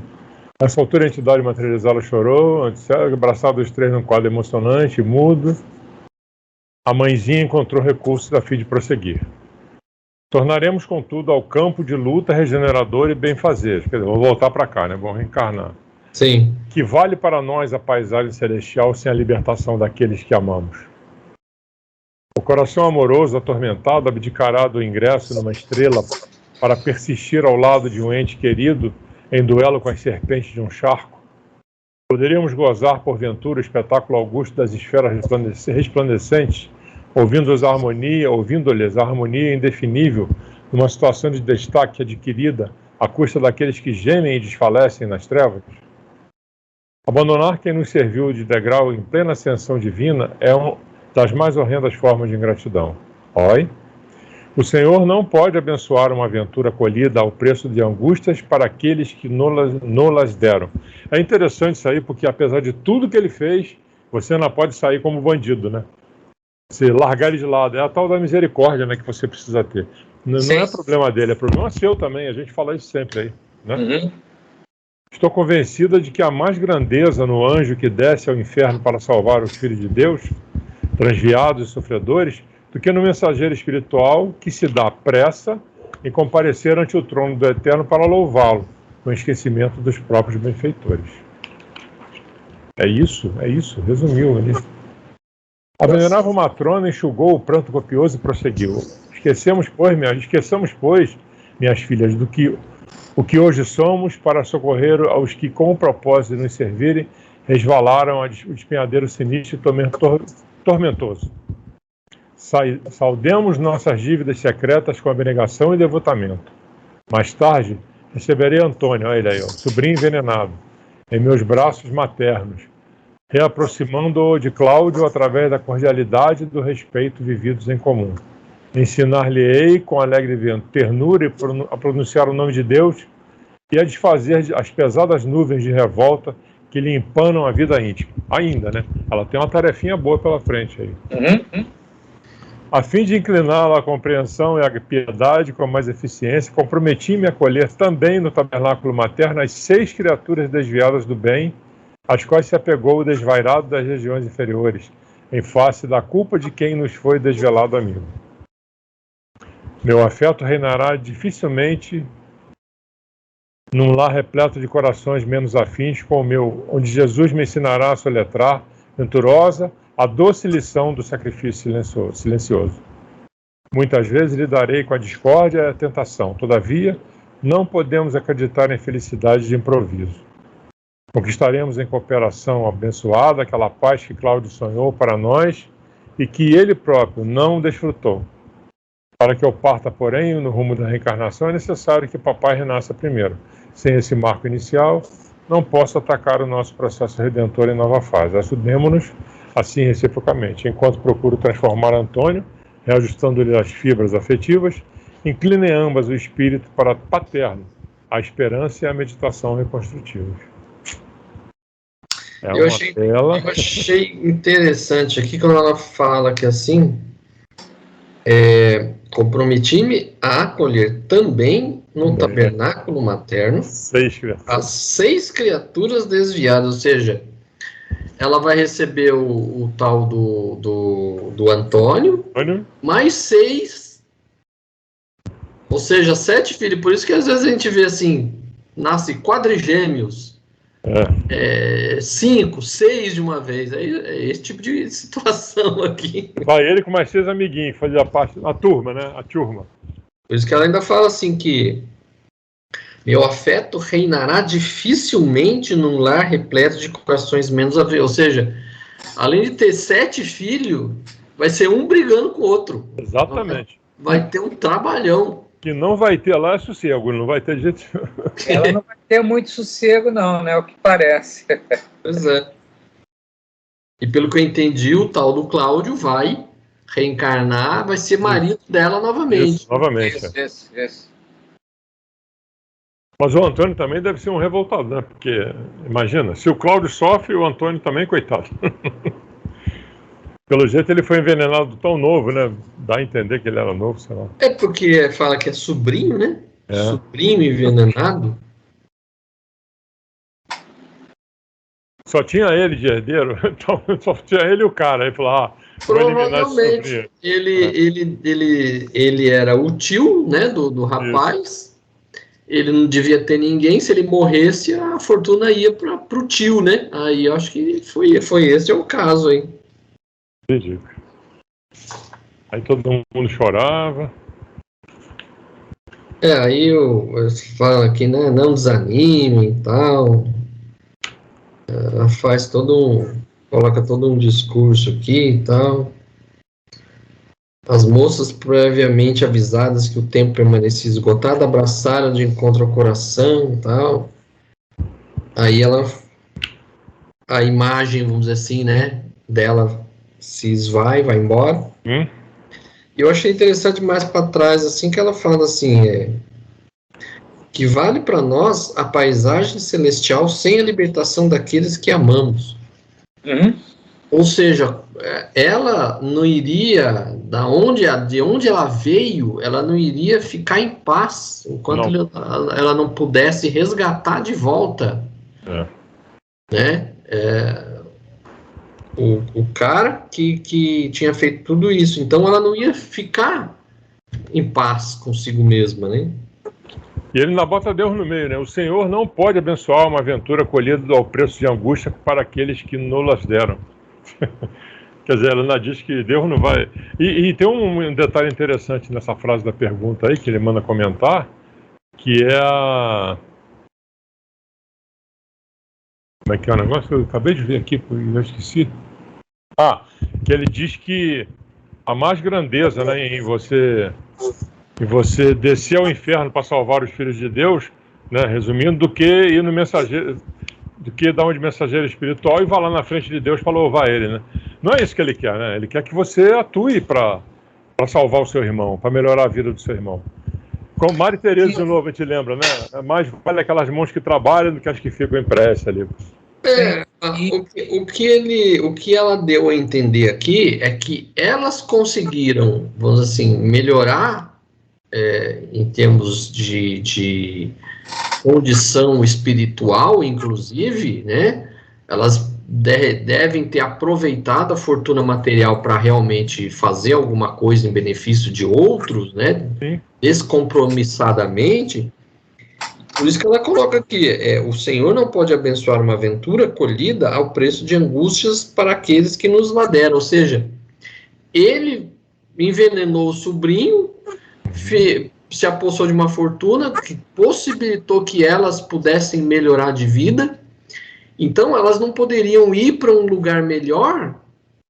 Nessa altura, a entidade materializada chorou, abraçado os três num quadro emocionante, mudo. A mãezinha encontrou recursos a fim de prosseguir. Tornaremos, contudo, ao campo de luta regenerador e benfazejo. Quer dizer, vamos voltar para cá, né? Vamos reencarnar. Sim. Que vale para nós a paisagem celestial sem a libertação daqueles que amamos. O coração amoroso, atormentado, abdicará do ingresso numa estrela para persistir ao lado de um ente querido em duelo com as serpentes de um charco. Poderíamos gozar, porventura, o espetáculo augusto das esferas resplandecentes, ouvindo-lhes a harmonia indefinível numa situação de destaque adquirida à custa daqueles que gemem e desfalecem nas trevas? Abandonar quem nos serviu de degrau em plena ascensão divina é uma das mais horrendas formas de ingratidão. Oi. O Senhor não pode abençoar uma aventura colhida ao preço de angústias para aqueles que nolas deram. É interessante isso aí, porque apesar de tudo que ele fez, você não pode sair como bandido, né? Você largar ele de lado. É a tal da misericórdia, né, que você precisa ter. Não é problema dele, é problema seu também. A gente fala isso sempre aí, né? Uhum. Estou convencida de que há mais grandeza no anjo que desce ao inferno para salvar os filhos de Deus, transviados e sofredores, do que no mensageiro espiritual que se dá pressa em comparecer ante o trono do Eterno para louvá-lo, com esquecimento dos próprios benfeitores. É isso, resumiu ali. A venerável matrona enxugou o pranto copioso e prosseguiu. Esqueçamos, pois, minhas filhas, o que hoje somos para socorrer aos que, com o propósito de nos servirem, resvalaram o despenhadeiro sinistro e tormentoso. Saudemos nossas dívidas secretas com abnegação e devotamento. Mais tarde, receberei Antônio, olha ele aí, sobrinho envenenado, em meus braços maternos, reaproximando-o de Cláudio através da cordialidade e do respeito vividos em comum. Ensinar-lhe-ei com alegre ternura a pronunciar o nome de Deus e a desfazer as pesadas nuvens de revolta que lhe empanam a vida íntima. Ainda, né? Ela tem uma tarefinha boa pela frente aí. Uhum. A fim de incliná-la à compreensão e à piedade com mais eficiência, comprometi-me a acolher também no tabernáculo materno as 6 criaturas desviadas do bem, às quais se apegou o desvairado das regiões inferiores, em face da culpa de quem nos foi desvelado amigo. Meu afeto reinará dificilmente num lar repleto de corações menos afins com o meu, onde Jesus me ensinará a soletrar, venturosa, a doce lição do sacrifício silencioso. Muitas vezes lidarei com a discórdia e a tentação. Todavia, não podemos acreditar em felicidade de improviso. Conquistaremos em cooperação abençoada aquela paz que Cláudio sonhou para nós e que ele próprio não desfrutou. Para que eu parta, porém, no rumo da reencarnação, é necessário que papai renasça primeiro. Sem esse marco inicial, não posso atacar o nosso processo redentor em nova fase. Ajudemo-nos assim reciprocamente. Enquanto procuro transformar Antônio, reajustando-lhe as fibras afetivas, inclinem ambas o espírito para paterno, a esperança e a meditação reconstrutivas. Eu achei interessante aqui quando ela fala que assim, comprometi-me a acolher também no tabernáculo materno 6 criaturas. as 6 criaturas desviadas, ou seja, ela vai receber o tal do Antônio, mais 6, ou seja, 7 filhos. Por isso que às vezes a gente vê assim, nasce quadrigêmeos, 5, 6 de uma vez. É esse tipo de situação aqui. Vai ele com mais 6 amiguinhos, fazia parte da turma, né? A turma. Por isso que ela ainda fala assim que meu afeto reinará dificilmente num lar repleto de corações menos ou seja, além de ter 7 filhos, vai ser um brigando com o outro. Exatamente. Vai ter um trabalhão. Que não vai ter lá é sossego, não vai ter jeito. Ela não vai ter muito sossego, não, né? O que parece. Pois é. E pelo que eu entendi, o tal do Cláudio vai reencarnar, vai ser marido dela novamente. Isso, novamente. Isso. Mas o Antônio também deve ser um revoltado, né? Porque, imagina, se o Cláudio sofre, o Antônio também, coitado. Pelo jeito ele foi envenenado tão novo, né? Dá a entender que ele era novo, sei lá. É porque fala que é sobrinho, né? É. Sobrinho envenenado. Só tinha ele de herdeiro, então só tinha ele e o cara. Aí falou, provavelmente ele era o tio, né, do rapaz. Isso. Ele não devia ter ninguém. Se ele morresse, a fortuna ia para o tio, né? Aí eu acho que foi esse o caso, hein? Ridículo. Aí todo mundo chorava. Aí eu falo aqui, né? Não desanime e tal. Ela faz coloca todo um discurso aqui e tal. As moças previamente avisadas que o tempo permanecia esgotado abraçaram de encontro ao coração e tal. Aí a imagem, vamos dizer assim, né, dela se esvai, vai embora. E eu achei interessante mais para trás, assim, que ela fala assim, que vale para nós a paisagem celestial sem a libertação daqueles que amamos. Ou seja, ela não iria, de onde ela veio, ela não iria ficar em paz enquanto ela não pudesse resgatar de volta, né? O cara que tinha feito tudo isso. Então ela não ia ficar em paz consigo mesma, né? E ele ainda bota Deus no meio, né? O Senhor não pode abençoar uma aventura colhida ao preço de angústia para aqueles que não-las deram. Quer dizer, ela ainda diz que Deus não vai... E tem um detalhe interessante nessa frase da pergunta aí, que ele manda comentar, que é a... Como é que é o negócio? Eu acabei de ver aqui, eu esqueci. Que ele diz que há mais grandeza, né, em você descer ao inferno para salvar os filhos de Deus, né, resumindo, do que ir no mensageiro, do que dar um de mensageiro espiritual e vá lá na frente de Deus para louvar ele, né? Não é isso que ele quer, né? Ele quer que você atue para salvar o seu irmão, para melhorar a vida do seu irmão. Como Maria Tereza de novo, a gente lembra, né? Mais vale aquelas mãos que trabalham do que as que ficam em prece ali. O que ela deu a entender aqui é que elas conseguiram, vamos dizer assim, melhorar em termos de condição espiritual, inclusive, né? Elas devem ter aproveitado a fortuna material para realmente fazer alguma coisa em benefício de outros, né? Sim. Descompromissadamente. Por isso que ela coloca aqui, o Senhor não pode abençoar uma aventura colhida ao preço de angústias para aqueles que nos laderam. Ou seja, ele envenenou o sobrinho, se apossou de uma fortuna que possibilitou que elas pudessem melhorar de vida. Então, elas não poderiam ir para um lugar melhor.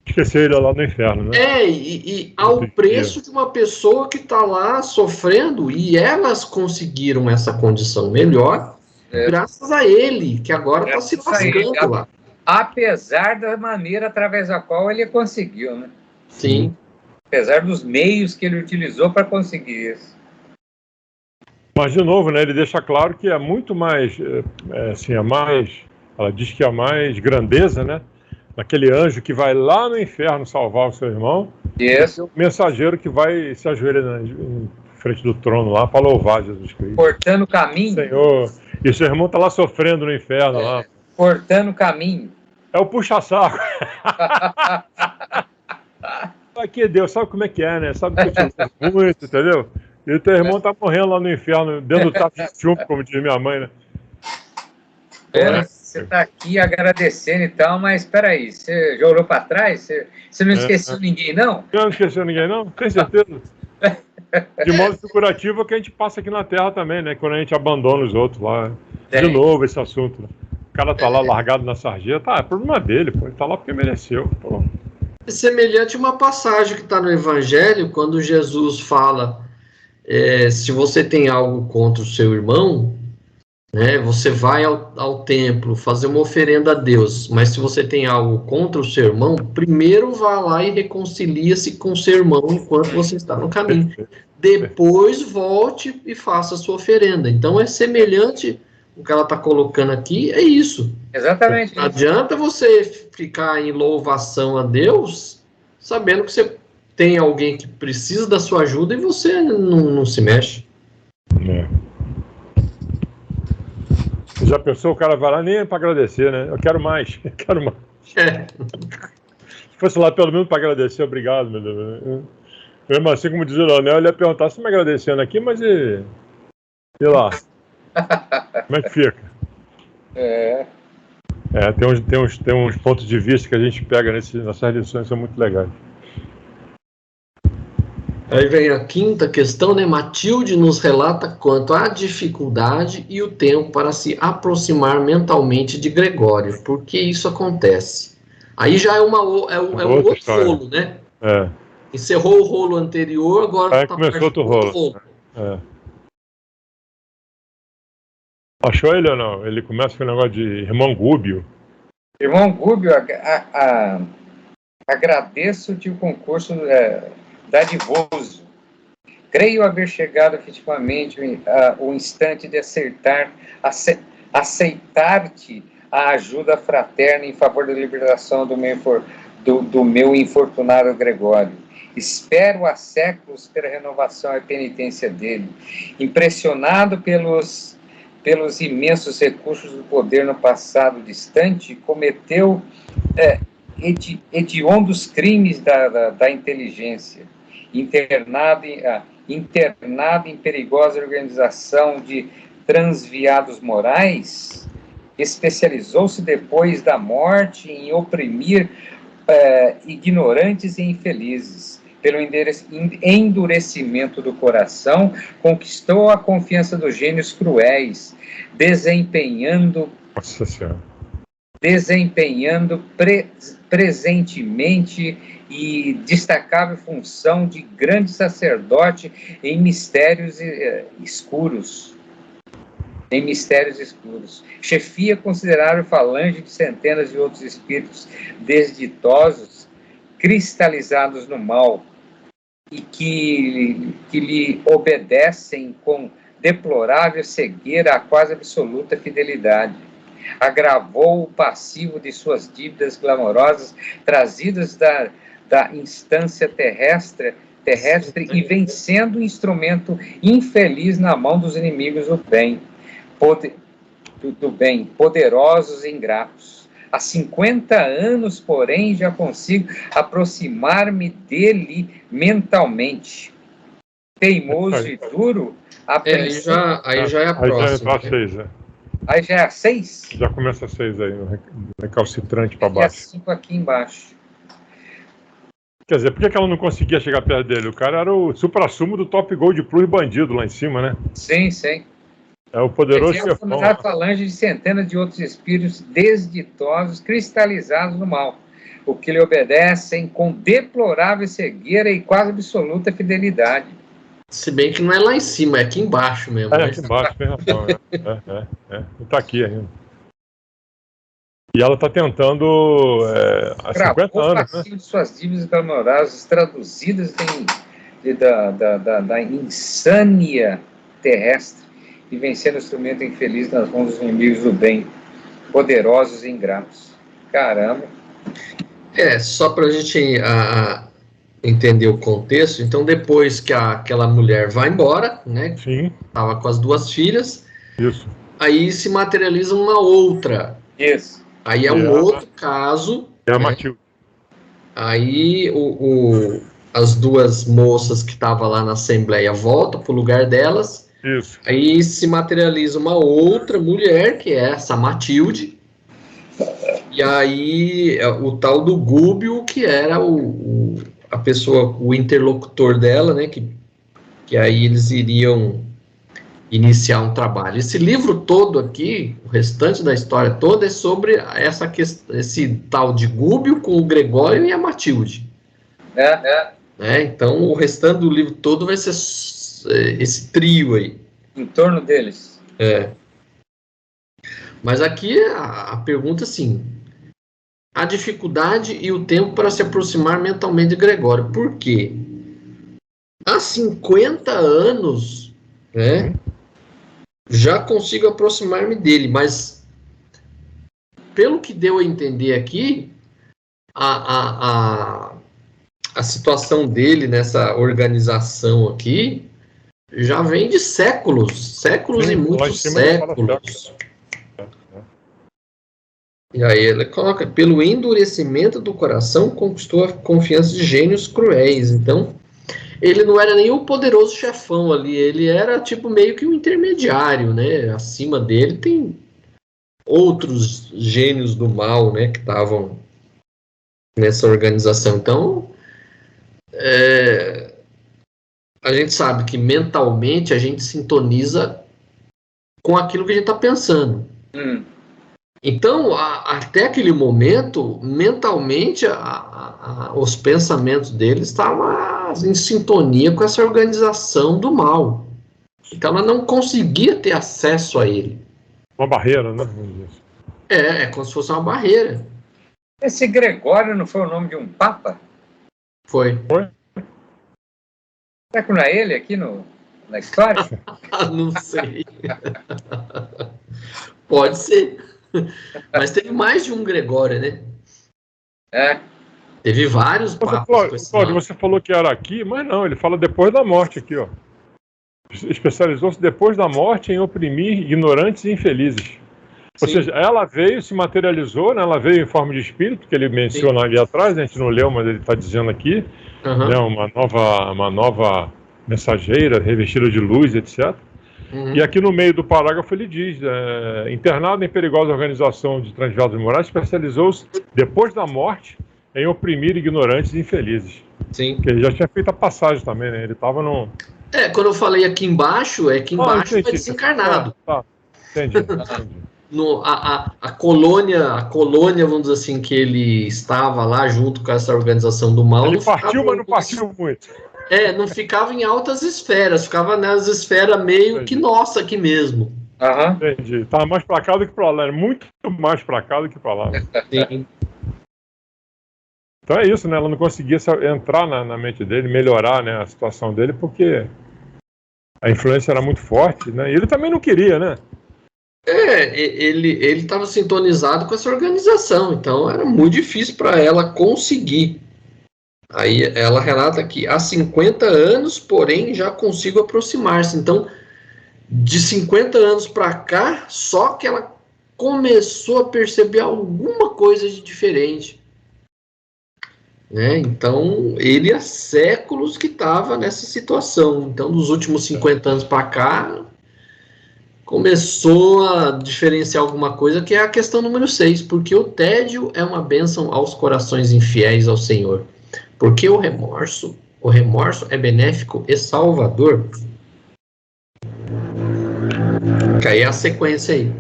Esquecer ele lá no inferno, né? E ao preço de uma pessoa que está lá sofrendo, e elas conseguiram essa condição melhor, graças a ele, que agora está se lascando lá. Apesar da maneira através da qual ele conseguiu, né? Sim. Apesar dos meios que ele utilizou para conseguir isso. Mas, de novo, né, ele deixa claro que é muito mais, ela diz que há mais grandeza, né, daquele anjo que vai lá no inferno salvar o seu irmão, Isso. o mensageiro que vai se ajoelhar em frente do trono lá para louvar Jesus Cristo. Cortando o caminho. Senhor, e seu irmão está lá sofrendo no inferno lá. Cortando o caminho. É o puxa-saco. Aqui, Deus, sabe como é que é, né? Sabe que eu te amo muito, entendeu? E o teu irmão tá morrendo lá no inferno, dentro do tacho de chumbo, como diz minha mãe, né? Você tá aqui agradecendo e tal, mas espera aí, você já olhou para trás? Você não esqueceu ninguém, não? Eu não esqueceu ninguém, não? Tem certeza? De modo figurativo é que a gente passa aqui na Terra também, né? Quando a gente abandona os outros lá. De novo esse assunto, né? O cara tá lá largado na sarjeta, é problema dele, pô. Ele tá lá porque mereceu, pô. É semelhante a uma passagem que está no Evangelho, quando Jesus fala, se você tem algo contra o seu irmão, né, você vai ao templo fazer uma oferenda a Deus, mas se você tem algo contra o seu irmão, primeiro vá lá e reconcilia-se com o seu irmão enquanto você está no caminho. Depois volte e faça a sua oferenda. Então é semelhante, o que ela está colocando aqui é isso. Exatamente. Não adianta você ficar em louvação a Deus, sabendo que você tem alguém que precisa da sua ajuda e você não se mexe. Já pensou, o cara vai lá nem para agradecer, né? Eu quero mais, eu quero mais. Se fosse lá pelo menos para agradecer, obrigado, meu Deus. Mesmo assim, como diz o Leonel, ele ia perguntar, você me agradecendo aqui, mas e lá? Como é que fica? Tem uns pontos de vista que a gente pega nessas lições, são muito legais. Aí vem a quinta questão, né? Matilde nos relata quanto à dificuldade e o tempo para se aproximar mentalmente de Gregório. Por que isso acontece? Aí já é um outro rolo, né? Encerrou o rolo anterior, agora tá começou outro rolo. Achou ele ou não? Ele começa com o negócio de irmão Gúbio. Irmão Gúbio, agradeço-te o concurso dadivoso. Creio haver chegado efetivamente o instante de aceitar-te a ajuda fraterna em favor da libertação do meu infortunado Gregório. Espero há séculos pela renovação e penitência dele. Impressionado pelos imensos recursos do poder no passado distante, cometeu hediondos crimes da inteligência, internado em perigosa organização de transviados morais, especializou-se depois da morte em oprimir ignorantes e infelizes. Pelo endurecimento do coração, conquistou a confiança dos gênios cruéis, desempenhando presentemente e destacável função de grande sacerdote em mistérios escuros. Chefia considerável falange de centenas de outros espíritos desditosos, cristalizados no mal, e que lhe obedecem com deplorável cegueira a quase absoluta fidelidade. Agravou o passivo de suas dívidas glamorosas, trazidas da instância terrestre e vencendo o instrumento infeliz na mão dos inimigos do bem, poderosos e ingratos. Há 50 anos, porém, já consigo aproximar-me dele mentalmente. Teimoso e duro, aí já é a próxima. Aí já é a 6? Já começa a 6 aí, no recalcitrante para baixo. E a 5 aqui embaixo. Quer dizer, por que ela não conseguia chegar perto dele? O cara era o supra-sumo do Top Gold Plus bandido lá em cima, né? Sim. É o poderoso chefão. É falange de centenas de outros espíritos desditosos, cristalizados no mal, o que lhe obedecem com deplorável cegueira e quase absoluta fidelidade. Se bem que não é lá em cima, é aqui embaixo mesmo. Aqui embaixo, tem razão. Está aqui ainda. E ela está tentando há 50 anos, né? De suas dívidas glamorosas traduzidas da insânia terrestre e vencendo o instrumento infeliz nas mãos dos inimigos do bem, poderosos e ingratos. Caramba. Só para a gente entender o contexto, então depois que aquela mulher vai embora, né, Sim, estava com as duas filhas, isso. aí se materializa uma outra. Isso. Aí é um outro caso. É a né? Matilde. Aí as duas moças que estavam lá na Assembleia voltam para o lugar delas. Isso. Aí se materializa uma outra mulher, que é essa Matilde. E aí o tal do Gúbio, que era a pessoa, o interlocutor dela, né? Que aí eles iriam iniciar um trabalho. Esse livro todo aqui, o restante da história toda, é sobre esse tal de Gúbio com o Gregório e a Matilde. Então, o restante do livro todo vai ser esse trio aí. Em torno deles. Mas aqui a pergunta, assim, a dificuldade e o tempo para se aproximar mentalmente de Gregório. Por quê? Há 50 anos, né, já consigo aproximar-me dele, mas pelo que deu a entender aqui, a situação dele nessa organização aqui já vem de séculos Sim, e muitos séculos. E aí ele coloca, pelo endurecimento do coração, conquistou a confiança de gênios cruéis. Então, ele não era nem o poderoso chefão ali, ele era tipo meio que um intermediário, né? Acima dele tem outros gênios do mal, né, que estavam nessa organização. Então, a gente sabe que mentalmente a gente sintoniza com aquilo que a gente está pensando. Então, até aquele momento, mentalmente, os pensamentos dele estavam em sintonia com essa organização do mal. Então, ela não conseguia ter acesso a ele. Uma barreira, né? É como se fosse uma barreira. Esse Gregório não foi o nome de um papa? Foi. Será que não é ele aqui na história? Não sei. Pode ser. Mas teve mais de um Gregório, né? Teve vários papas. Cláudio, você falou que era aqui, mas não, ele fala depois da morte aqui, ó. Especializou-se depois da morte em oprimir ignorantes e infelizes. Ou seja, ela veio, se materializou, né? Ela veio em forma de espírito, que ele menciona ali atrás, a gente não leu, mas ele está dizendo aqui, né? Uma nova mensageira revestida de luz, etc. E aqui no meio do parágrafo ele diz, internado em perigosa organização de transviados morais, especializou-se, depois da morte, em oprimir ignorantes e infelizes. Sim. Porque ele já tinha feito a passagem também, né? Ele estava no... quando eu falei aqui embaixo, é desencarnado. Entendi. A colônia, vamos dizer assim, que ele estava lá junto com essa organização do mal... Ele partiu, mas não partiu muito. Não ficava em altas esferas, ficava nas esferas meio que nossa aqui mesmo. Entendi. Estava mais para cá do que para lá, era muito mais para cá do que para lá. Né? Sim. Então é isso, né? Ela não conseguia entrar na mente dele, melhorar, né, a situação dele, porque a influência era muito forte, né? E ele também não queria, né? Ele estava sintonizado com essa organização, então era muito difícil para ela conseguir. Aí ela relata que há 50 anos, porém, já consigo aproximar-se. Então, de 50 anos para cá, só que ela começou a perceber alguma coisa de diferente. Né? Então, ele há séculos que estava nessa situação. Então, dos últimos 50 anos para cá, começou a diferenciar alguma coisa, que é a questão número 6, porque o tédio é uma bênção aos corações infiéis ao Senhor. Porque o remorso é benéfico e salvador. Que aí é a sequência aí.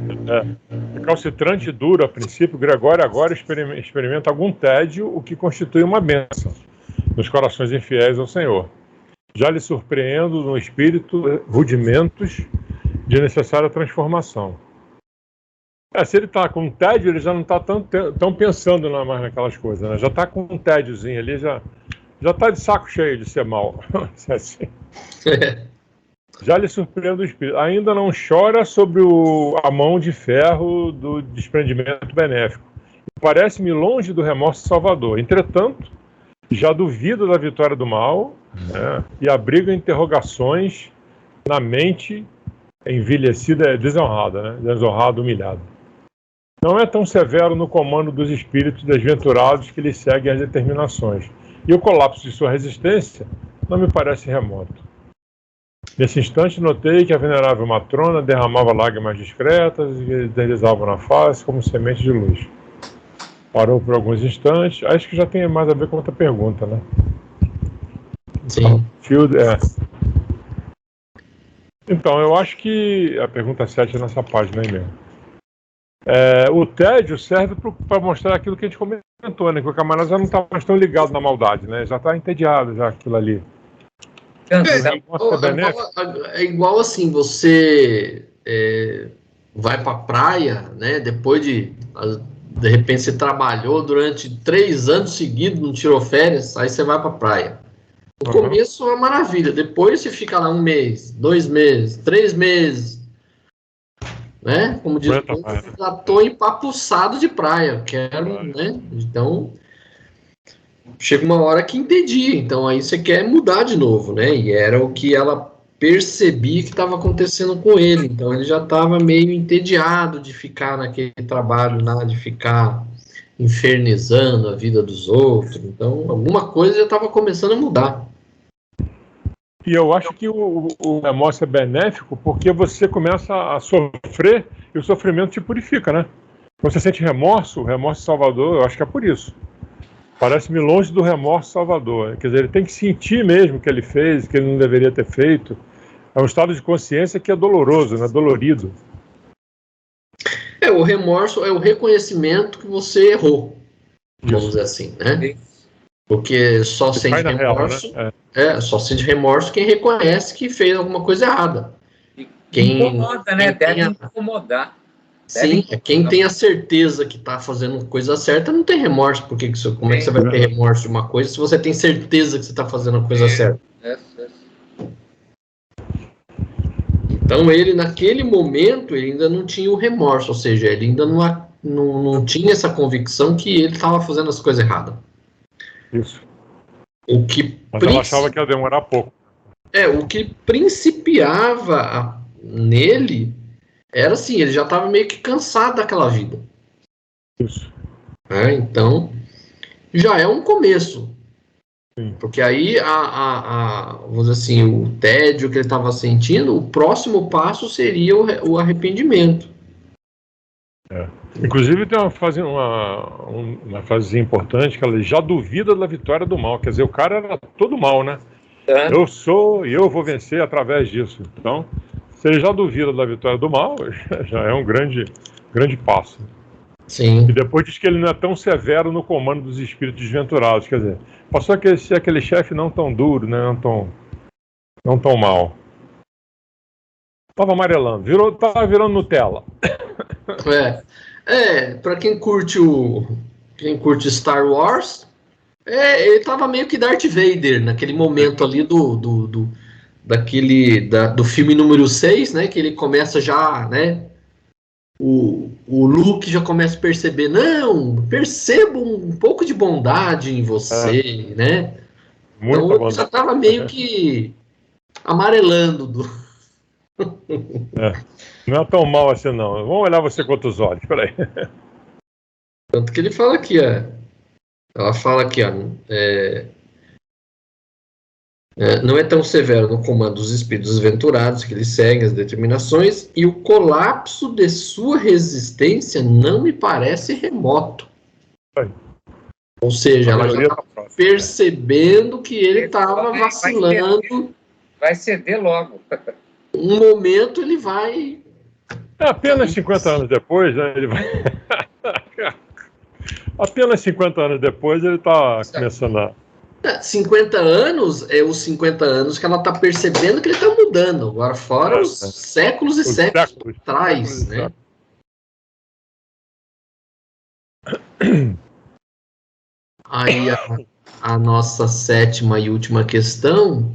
Recalcitrante e duro a princípio, Gregório agora experimenta algum tédio, o que constitui uma bênção nos corações infiéis ao Senhor. Já lhe surpreendo no espírito rudimentos de necessária transformação. Se ele está com tédio, ele já não está tão pensando mais naquelas coisas, né? Já está com um tédiozinho ali, já está de saco cheio de ser mal. Assim. Já lhe surpreende o espírito. Ainda não chora sobre a mão de ferro do desprendimento benéfico. Parece-me longe do remorso salvador. Entretanto, já duvido da vitória do mal, né, e abriga interrogações na mente envelhecida, desonrada, né, desonrada, humilhada. Não é tão severo no comando dos espíritos desventurados que lhe seguem as determinações. E o colapso de sua resistência não me parece remoto. Nesse instante, notei que a venerável matrona derramava lágrimas discretas e deslizavam na face como semente de luz. Parou por alguns instantes. Acho que já tem mais a ver com outra pergunta, né? Sim. Então, eu acho que a pergunta 7 é nessa página aí mesmo. O tédio serve para mostrar aquilo que a gente comentou, né? Que o camarada já não está mais tão ligado na maldade, né? Já está entediado, já aquilo ali. É igual assim, você vai para a praia, né? Depois de repente você trabalhou durante 3 anos seguidos, não tirou férias, aí você vai para a praia. No começo é uma maravilha, depois você fica lá 1 mês, 2 meses, 3 meses, né? Como diz, já tô empapuçado de praia, quero, né? Então chega uma hora que entendi, então aí você quer mudar de novo, né? E era o que ela percebia que estava acontecendo com ele, então ele já estava meio entediado de ficar naquele trabalho lá, de ficar infernizando a vida dos outros, então alguma coisa já estava começando a mudar. E eu acho que o remorso é benéfico porque você começa a sofrer e o sofrimento te purifica, né? Quando você sente remorso, o remorso salvador, eu acho que é por isso. Parece-me longe do remorso salvador. Quer dizer, ele tem que sentir mesmo que ele fez, que ele não deveria ter feito. É um estado de consciência que é doloroso, né? Dolorido. O remorso é o reconhecimento que você errou, vamos dizer assim, né? Porque só sente remorso, real, né? Só sente remorso quem reconhece que fez alguma coisa errada. Incomoda, né? Deve incomodar. Sim, quem tem a certeza que está fazendo coisa certa não tem remorso. Como é que você vai ter remorso de uma coisa se você tem certeza que você está fazendo a coisa certa? Então ele, naquele momento, ele ainda não tinha o remorso, ou seja, ele ainda não tinha essa convicção que ele estava fazendo as coisas erradas. Isso. Mas ela achava que ia demorar pouco. O que principiava nele era assim, ele já estava meio que cansado daquela vida. Isso. Então, já é um começo. Sim. Porque aí, vamos dizer assim, o tédio que ele estava sentindo, o próximo passo seria o arrependimento. Inclusive tem uma fase importante que ela já duvida da vitória do mal. Quer dizer, o cara era todo mal, né? Eu sou e eu vou vencer através disso. Então, se ele já duvida da vitória do mal, já é um grande passo. Sim. E depois diz que ele não é tão severo no comando dos espíritos desventurados. Quer dizer, passou a ser aquele chefe não tão duro, né? Não tão mal. Tava amarelando, tava virando Nutella. Pra quem curte Star Wars, ele tava meio que Darth Vader naquele momento ali do filme número 6, né? Que ele começa já, né? O Luke já começa a perceber, não, percebo um pouco de bondade em você, né? Muita então bondade. já tava meio que amarelando Não é tão mal assim, não. Vamos olhar você com outros olhos, peraí. Tanto que ele fala aqui, ela fala aqui, não é tão severo no comando dos espíritos desventurados que eles seguem as determinações e o colapso de sua resistência não me parece remoto. Ou seja, ela já está percebendo que ele estava vacilando. Vai ceder logo. Um momento ele vai... Apenas 50 anos depois, né, ele vai... Apenas 50 anos depois ele está começando a... 50 anos é os 50 anos que ela está percebendo que ele está mudando. Agora, fora os séculos e séculos atrás, né? Aí a nossa 7ª e última questão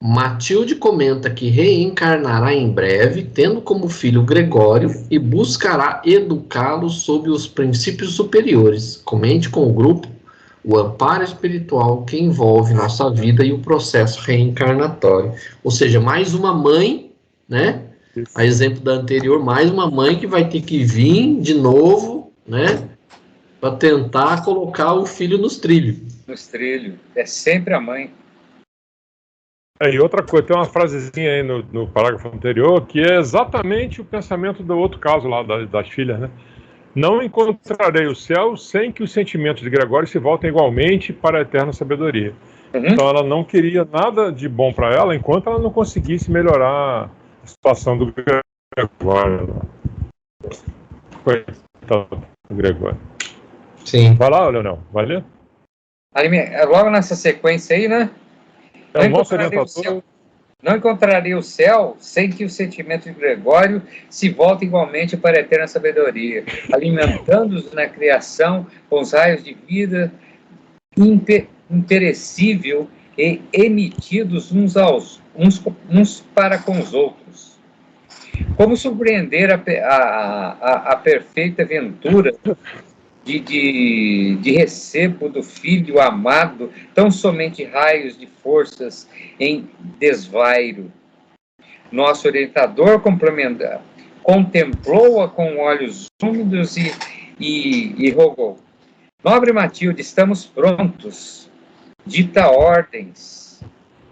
Matilde comenta que reencarnará em breve, tendo como filho Gregório, e buscará educá-lo sob os princípios superiores. Comente com o grupo o amparo espiritual que envolve nossa vida e o processo reencarnatório. Ou seja, mais uma mãe, né? A exemplo da anterior, mais uma mãe que vai ter que vir de novo, né? Para tentar colocar o filho nos trilhos. Nos trilhos. É sempre a mãe. E outra coisa, tem uma frasezinha aí no parágrafo anterior que é exatamente o pensamento do outro caso lá das filhas, né? Não encontrarei o céu sem que os sentimentos de Gregório se voltem igualmente para a eterna sabedoria. Uhum. Então ela não queria nada de bom para ela enquanto ela não conseguisse melhorar a situação do Gregório. Coitado do Gregório. Sim. Vai lá, Leonel, vai ler? Logo nessa sequência aí, né? É o nosso orientador. Não encontraria o céu sem que o sentimento de Gregório se volte igualmente para a eterna sabedoria, alimentando-os na criação com os raios de vida imperecível e emitidos uns para com os outros. Como surpreender a perfeita ventura de recebo do Filho amado, tão somente raios de forças em desvairo. Nosso orientador contemplou-a com olhos úmidos e rogou: Nobre Matilde, estamos prontos. Dita ordens.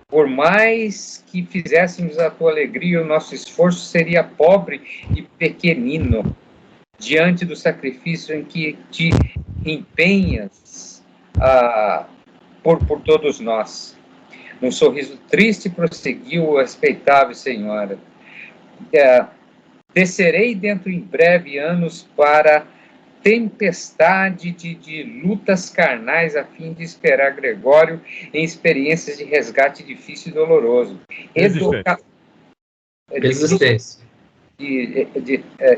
Por mais que fizéssemos a tua alegria, o nosso esforço seria pobre e pequenino diante do sacrifício em que te empenhas por todos nós. Num sorriso triste prosseguiu a respeitável senhora. Descerei dentro em breve anos para tempestade de lutas carnais a fim de esperar Gregório em experiências de resgate difícil e doloroso. Existência.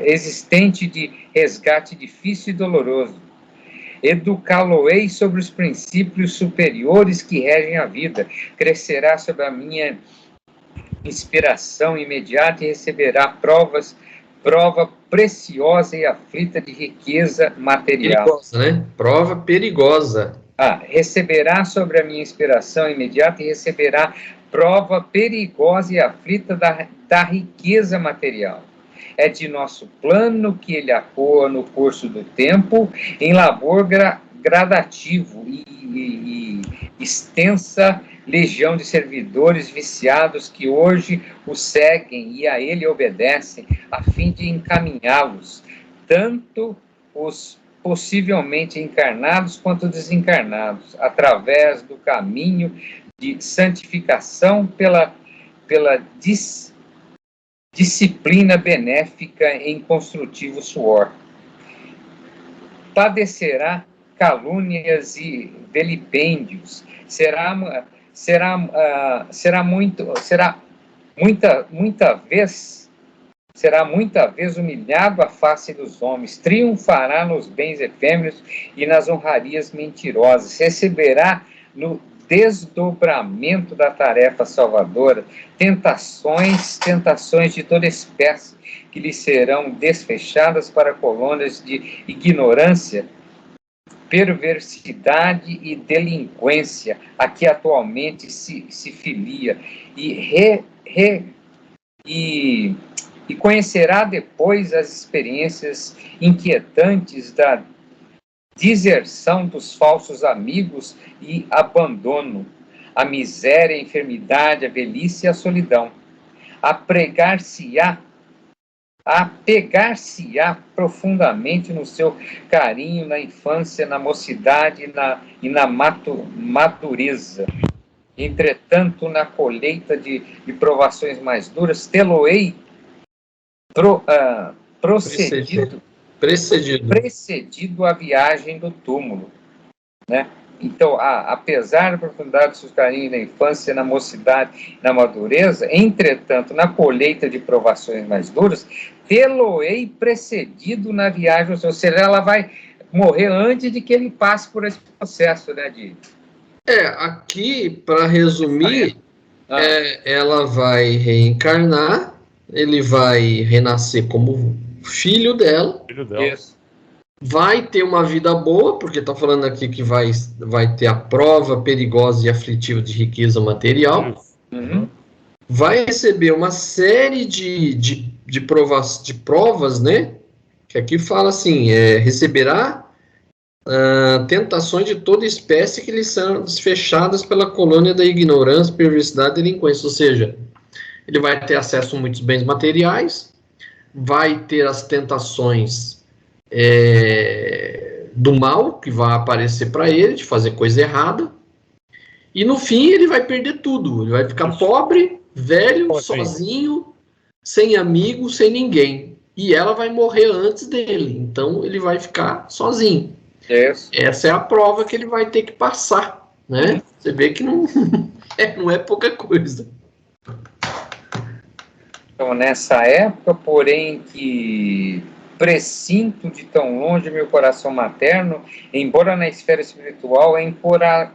Existente de resgate difícil e doloroso. Educá-lo-ei sobre os princípios superiores que regem a vida. Crescerá sob a minha inspiração imediata e receberá prova preciosa e aflita de riqueza material. Perigosa, né? Prova perigosa. Receberá sobre a minha inspiração imediata e receberá prova perigosa e aflita da riqueza material. É de nosso plano que ele acoa no curso do tempo, em labor gradativo e extensa legião de servidores viciados que hoje o seguem e a ele obedecem, a fim de encaminhá-los, tanto os possivelmente encarnados quanto desencarnados, através do caminho de santificação pela disciplina benéfica em construtivo suor. Padecerá calúnias e vilipêndios, será muita vez humilhado à face dos homens, triunfará nos bens efêmeros e nas honrarias mentirosas, receberá no desdobramento da tarefa salvadora tentações de toda espécie que lhe serão desfechadas para colônias de ignorância, perversidade e delinquência a que atualmente se filia e conhecerá depois as experiências inquietantes da deserção dos falsos amigos e abandono, a miséria, a enfermidade, a velhice e a solidão. Apegar-se-á profundamente no seu carinho na infância, na mocidade e na madureza. Entretanto, na colheita de provações mais duras, tê-lo-ei precedido a viagem do túmulo, né? Então, apesar da profundidade dos seus carinhos na infância, na mocidade, na madureza, entretanto, na colheita de provações mais duras, tê-lo-ei precedido na viagem, ou seja, ela vai morrer antes de que ele passe por esse processo, né, aqui, para resumir, Ela vai reencarnar, ele vai renascer como filho dela, Filho dela. Isso. vai ter uma vida boa, porque está falando aqui que vai ter a prova perigosa e aflitiva de riqueza material, Isso. Uhum. vai receber uma série de provas, né? Que aqui fala assim, receberá tentações de toda espécie que lhe são desfechadas pela colônia da ignorância, perversidade e delinquência, ou seja, ele vai ter acesso a muitos bens materiais, vai ter as tentações do mal que vai aparecer para ele, de fazer coisa errada, e no fim ele vai perder tudo, ele vai ficar pobre, velho, sozinho, sem amigos, sem ninguém, e ela vai morrer antes dele, então ele vai ficar sozinho. Isso. Essa é a prova que ele vai ter que passar, né? Você vê que não, não é pouca coisa. Então, nessa época, porém, que precinto de tão longe meu coração materno, embora na esfera espiritual, encorajá-lo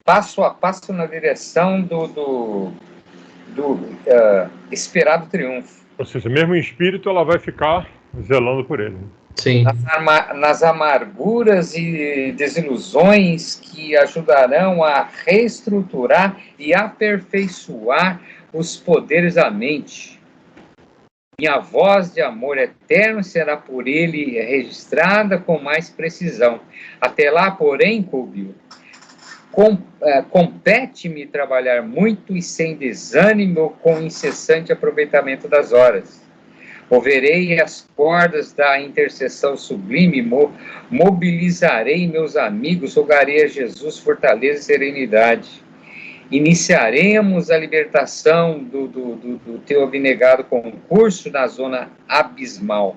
passo a passo na direção do esperado triunfo. Ou seja, mesmo em espírito, ela vai ficar zelando por ele. Sim. Nas amarguras e desilusões que ajudarão a reestruturar e aperfeiçoar os poderes da mente. Minha voz de amor eterno será por ele registrada com mais precisão. Até lá, porém, Cúbio, compete-me trabalhar muito e sem desânimo com incessante aproveitamento das horas. Moverei as cordas da intercessão sublime, mobilizarei meus amigos, rogarei a Jesus fortaleza e serenidade. Iniciaremos a libertação do teu abnegado concurso na zona abismal.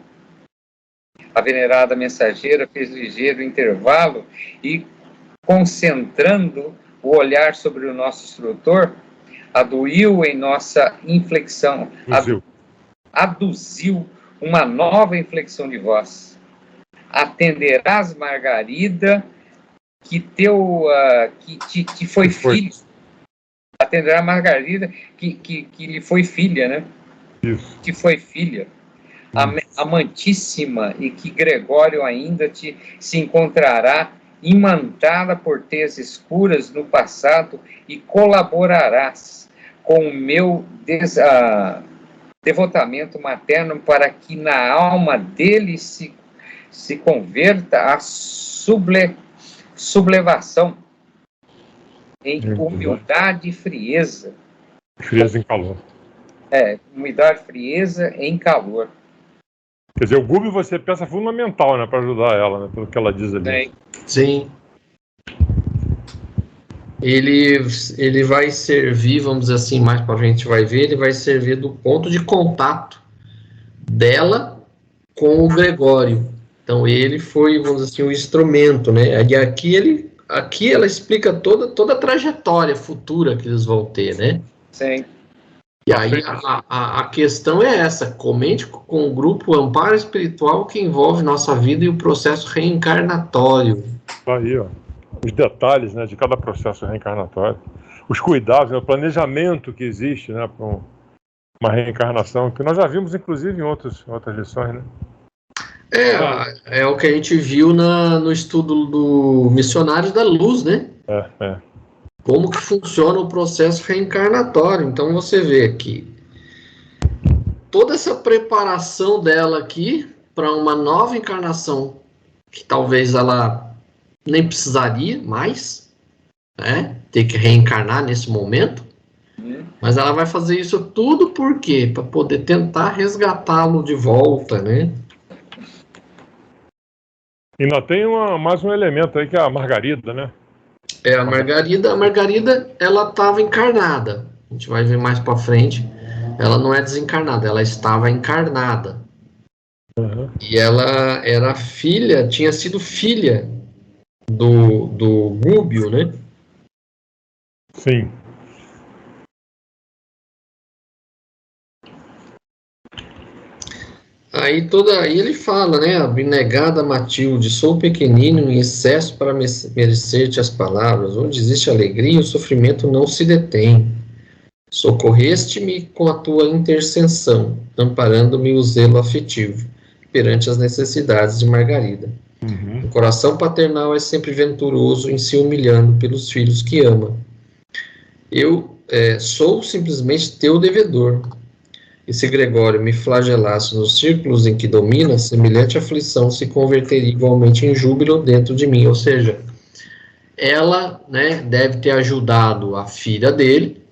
A venerada mensageira fez ligeiro intervalo e, concentrando o olhar sobre o nosso instrutor, aduziu em nossa inflexão, aduziu uma nova inflexão de voz. Atenderás, Margarida, que te foi filho. Atenderá Margarida, que lhe foi filha, né? Isso. Que foi filha. Amantíssima, e que Gregório ainda se encontrará imantada por teias escuras no passado e colaborarás com o meu devotamento materno para que na alma dele se converta a sublevação em humildade e frieza. Frieza em calor. Humildade e frieza em calor. Quer dizer, o Gúbio vai ser peça fundamental, né, para ajudar ela, né, pelo que ela diz ali. Sim. Ele vai servir, vamos dizer assim, mais para frente vai ver, ele vai servir do ponto de contato dela com o Gregório. Então ele foi, vamos dizer assim, o instrumento, né? E aqui ela explica toda a trajetória futura que eles vão ter, né? Sim. E aí a questão é essa: comente com o grupo Amparo Espiritual que envolve nossa vida e o processo reencarnatório. Aí, ó, os detalhes, né, de cada processo reencarnatório, os cuidados, né, o planejamento que existe, né, para uma reencarnação, que nós já vimos, inclusive, em outras lições, né? É o que a gente viu no estudo do Missionários da Luz, né? Como que funciona o processo reencarnatório. Então você vê aqui toda essa preparação dela aqui para uma nova encarnação que talvez ela nem precisaria mais, né? Ter que reencarnar nesse momento. Mas ela vai fazer isso tudo por quê? Para poder tentar resgatá-lo de volta, né? E ainda tem mais um elemento aí que é a Margarida, né? A Margarida, ela estava encarnada. A gente vai ver mais para frente. Ela não é desencarnada, ela estava encarnada. Uhum. E ela era filha, tinha sido filha do Gúbio, né? Sim. Aí ele fala, né? Abnegada Matilde, sou pequenino em excesso para merecer-te as palavras. Onde existe alegria, o sofrimento não se detém. Socorreste-me com a tua intercessão, amparando-me o zelo afetivo perante as necessidades de Margarida. O coração paternal é sempre venturoso em se humilhando pelos filhos que ama. Eu sou simplesmente teu devedor. E se Gregório me flagelasse nos círculos em que domina, semelhante aflição se converteria igualmente em júbilo dentro de mim. Ou seja, ela, né, deve ter ajudado a filha dele,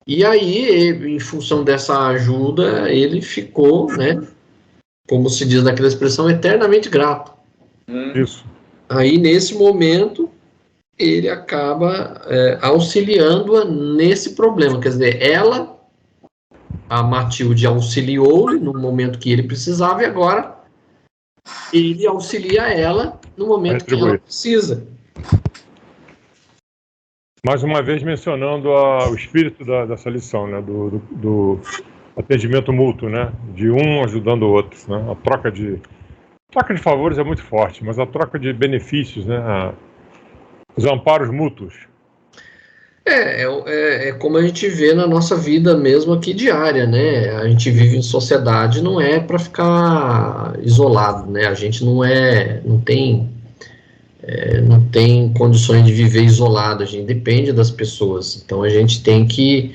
e aí, em função dessa ajuda, ele ficou, né, como se diz naquela expressão, eternamente grato. Isso. Aí, nesse momento, ele acaba auxiliando-a nesse problema. Quer dizer, a Matilde auxiliou-lhe no momento que ele precisava, e agora ele auxilia ela no momento que ela precisa. Mais uma vez mencionando o espírito dessa lição, né, do atendimento mútuo, né, de um ajudando o outro, né, a troca de favores é muito forte, mas a troca de benefícios, né, os amparos mútuos. É como a gente vê na nossa vida mesmo aqui diária, né? A gente vive em sociedade, não é para ficar isolado, né? A gente não tem condições de viver isolado, a gente depende das pessoas. Então a gente tem que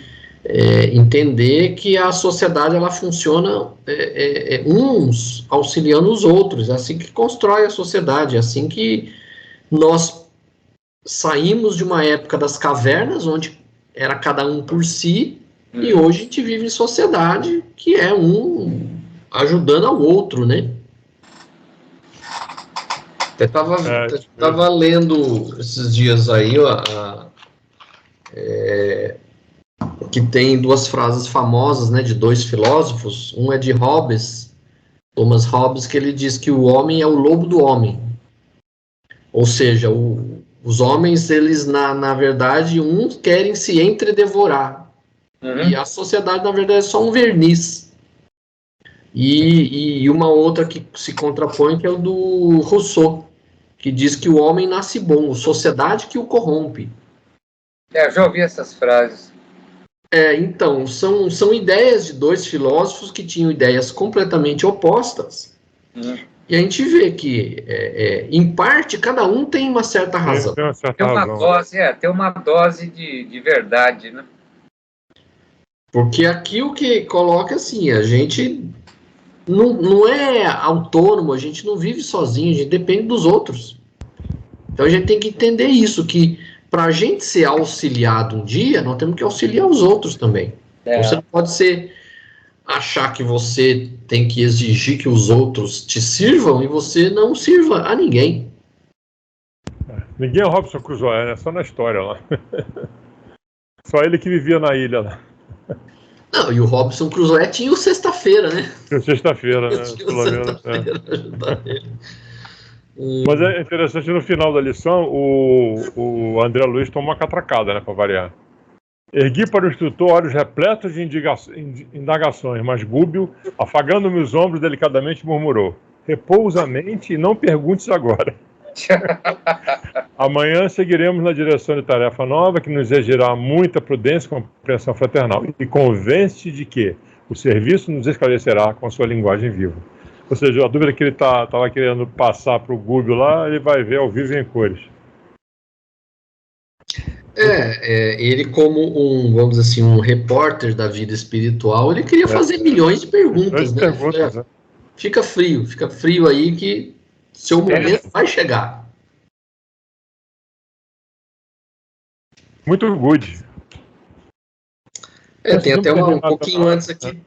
entender que a sociedade ela funciona uns auxiliando os outros, é assim que constrói a sociedade, é assim que nós saímos de uma época das cavernas, onde era cada um por si, e hoje a gente vive em sociedade que é um ajudando ao outro, né? Até estava lendo esses dias aí, que tem duas frases famosas, né, de dois filósofos. Um é de Hobbes, Thomas Hobbes, que ele diz que o homem é o lobo do homem. Ou seja, os homens, eles, na verdade, uns querem se entredevorar. E a sociedade, na verdade, é só um verniz. E uma outra que se contrapõe, que é o do Rousseau, que diz que o homem nasce bom, a sociedade que o corrompe. Eu já ouvi essas frases. Então, são ideias de dois filósofos que tinham ideias completamente opostas. E a gente vê que, em parte, cada um tem uma certa razão. Tem uma dose de verdade, né? Porque aqui o que coloca assim, a gente não é autônomo, a gente não vive sozinho, a gente depende dos outros. Então a gente tem que entender isso, que para a gente ser auxiliado um dia, nós temos que auxiliar os outros também. Então, você não pode achar que você tem que exigir que os outros te sirvam e você não sirva a ninguém. Ninguém é Robinson Crusoe, né? Só na história lá. Só ele que vivia na ilha lá. Não, e o Robinson Crusoe tinha o sexta-feira, né? Tinha sexta-feira, né? Pelo menos. Mas é interessante, no final da lição, o André Luiz toma uma catracada, né? Para variar. Ergui para o instrutor olhos repletos de indagações, mas Gúbio, afagando-me os ombros, delicadamente murmurou: repousa a mente e não perguntes agora. Amanhã seguiremos na direção de tarefa nova, que nos exigirá muita prudência e compreensão fraternal. E convence de que o serviço nos esclarecerá com a sua linguagem viva. Ou seja, a dúvida que ele estava querendo passar para o Gúbio lá, ele vai ver ao vivo em cores. Ele como vamos dizer assim, um repórter da vida espiritual, ele queria fazer milhões de perguntas, né? Fica frio aí que seu momento vai chegar. Muito good. Tem até um pouquinho antes aqui,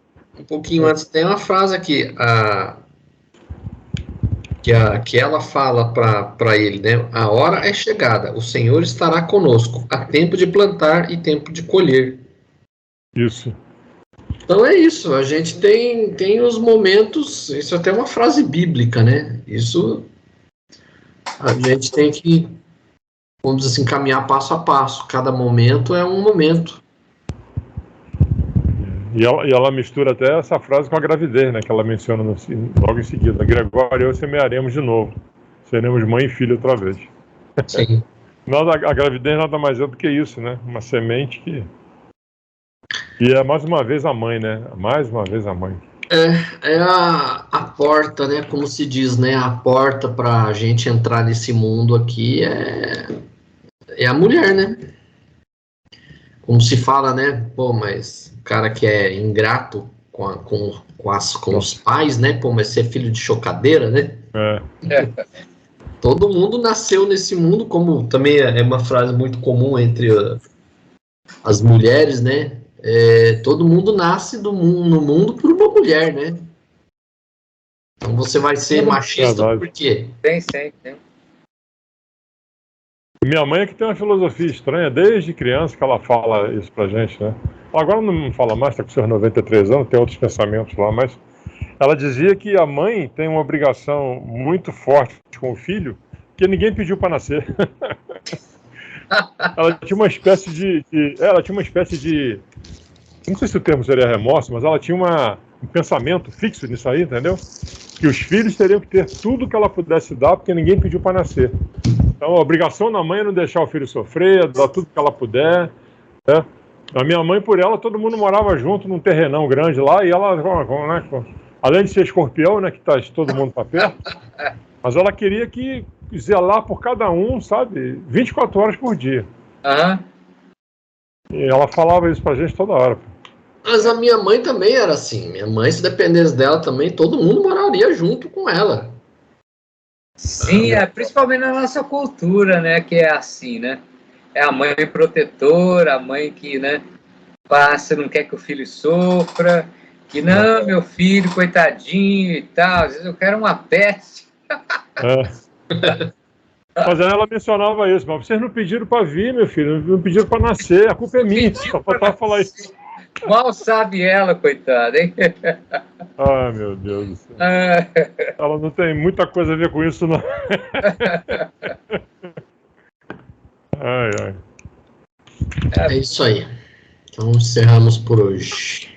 tem uma frase aqui, que ela fala para ele, né? A hora é chegada, o Senhor estará conosco, há tempo de plantar e tempo de colher. Isso. Então é isso, a gente tem os momentos, isso até é uma frase bíblica, né? Isso a gente tem que, vamos dizer assim, caminhar passo a passo, cada momento é um momento. E ela mistura até essa frase com a gravidez, né? Que ela menciona logo em seguida. Gregório e eu semearemos de novo. Seremos mãe e filho outra vez. Sim. A gravidez nada mais é do que isso, né? Uma semente que... E é mais uma vez a mãe, né? Mais uma vez a mãe. É a porta, né? Como se diz, né? A porta para a gente entrar nesse mundo aqui é a mulher, né? Como se fala, né? Pô, mas o cara que é ingrato com os pais, né? Pô, mas você é filho de chocadeira, né? Todo mundo nasceu nesse mundo, como também é uma frase muito comum entre as mulheres, né? Todo mundo nasce no mundo por uma mulher, né? Então você vai ser machista por quê? Tem. Minha mãe é que tem uma filosofia estranha desde criança que ela fala isso pra gente, né? Agora não fala mais, tá com seus 93 anos, tem outros pensamentos lá, mas ela dizia que a mãe tem uma obrigação muito forte com o filho que ninguém pediu para nascer. Ela tinha uma espécie de não sei se o termo seria remorso, mas ela tinha um pensamento fixo nisso aí, entendeu? Que os filhos teriam que ter tudo que ela pudesse dar porque ninguém pediu para nascer. Então a obrigação da mãe é não deixar o filho sofrer, dar tudo que ela puder, né? A minha mãe, por ela, todo mundo morava junto num terrenão grande lá, e ela, né, além de ser escorpião, né, que todo mundo tá perto, mas ela queria que zelar por cada um, sabe, 24 horas por dia. E ela falava isso pra gente toda hora. Mas a minha mãe também era assim. Minha mãe, se dependesse dela também, todo mundo moraria junto com ela. Sim, principalmente na nossa cultura, né, que é assim, né? É a mãe protetora, a mãe que, né, passa, não quer que o filho sofra, que não, meu filho, coitadinho e tal, às vezes eu quero uma peste. Mas ela mencionava isso, mas vocês não pediram para vir, meu filho, não pediram para nascer, a culpa é minha, só faltava falar isso. Mal sabe ela, coitada, hein? Ai, meu Deus do céu. Ela não tem muita coisa a ver com isso, não. É isso aí. Então encerramos por hoje.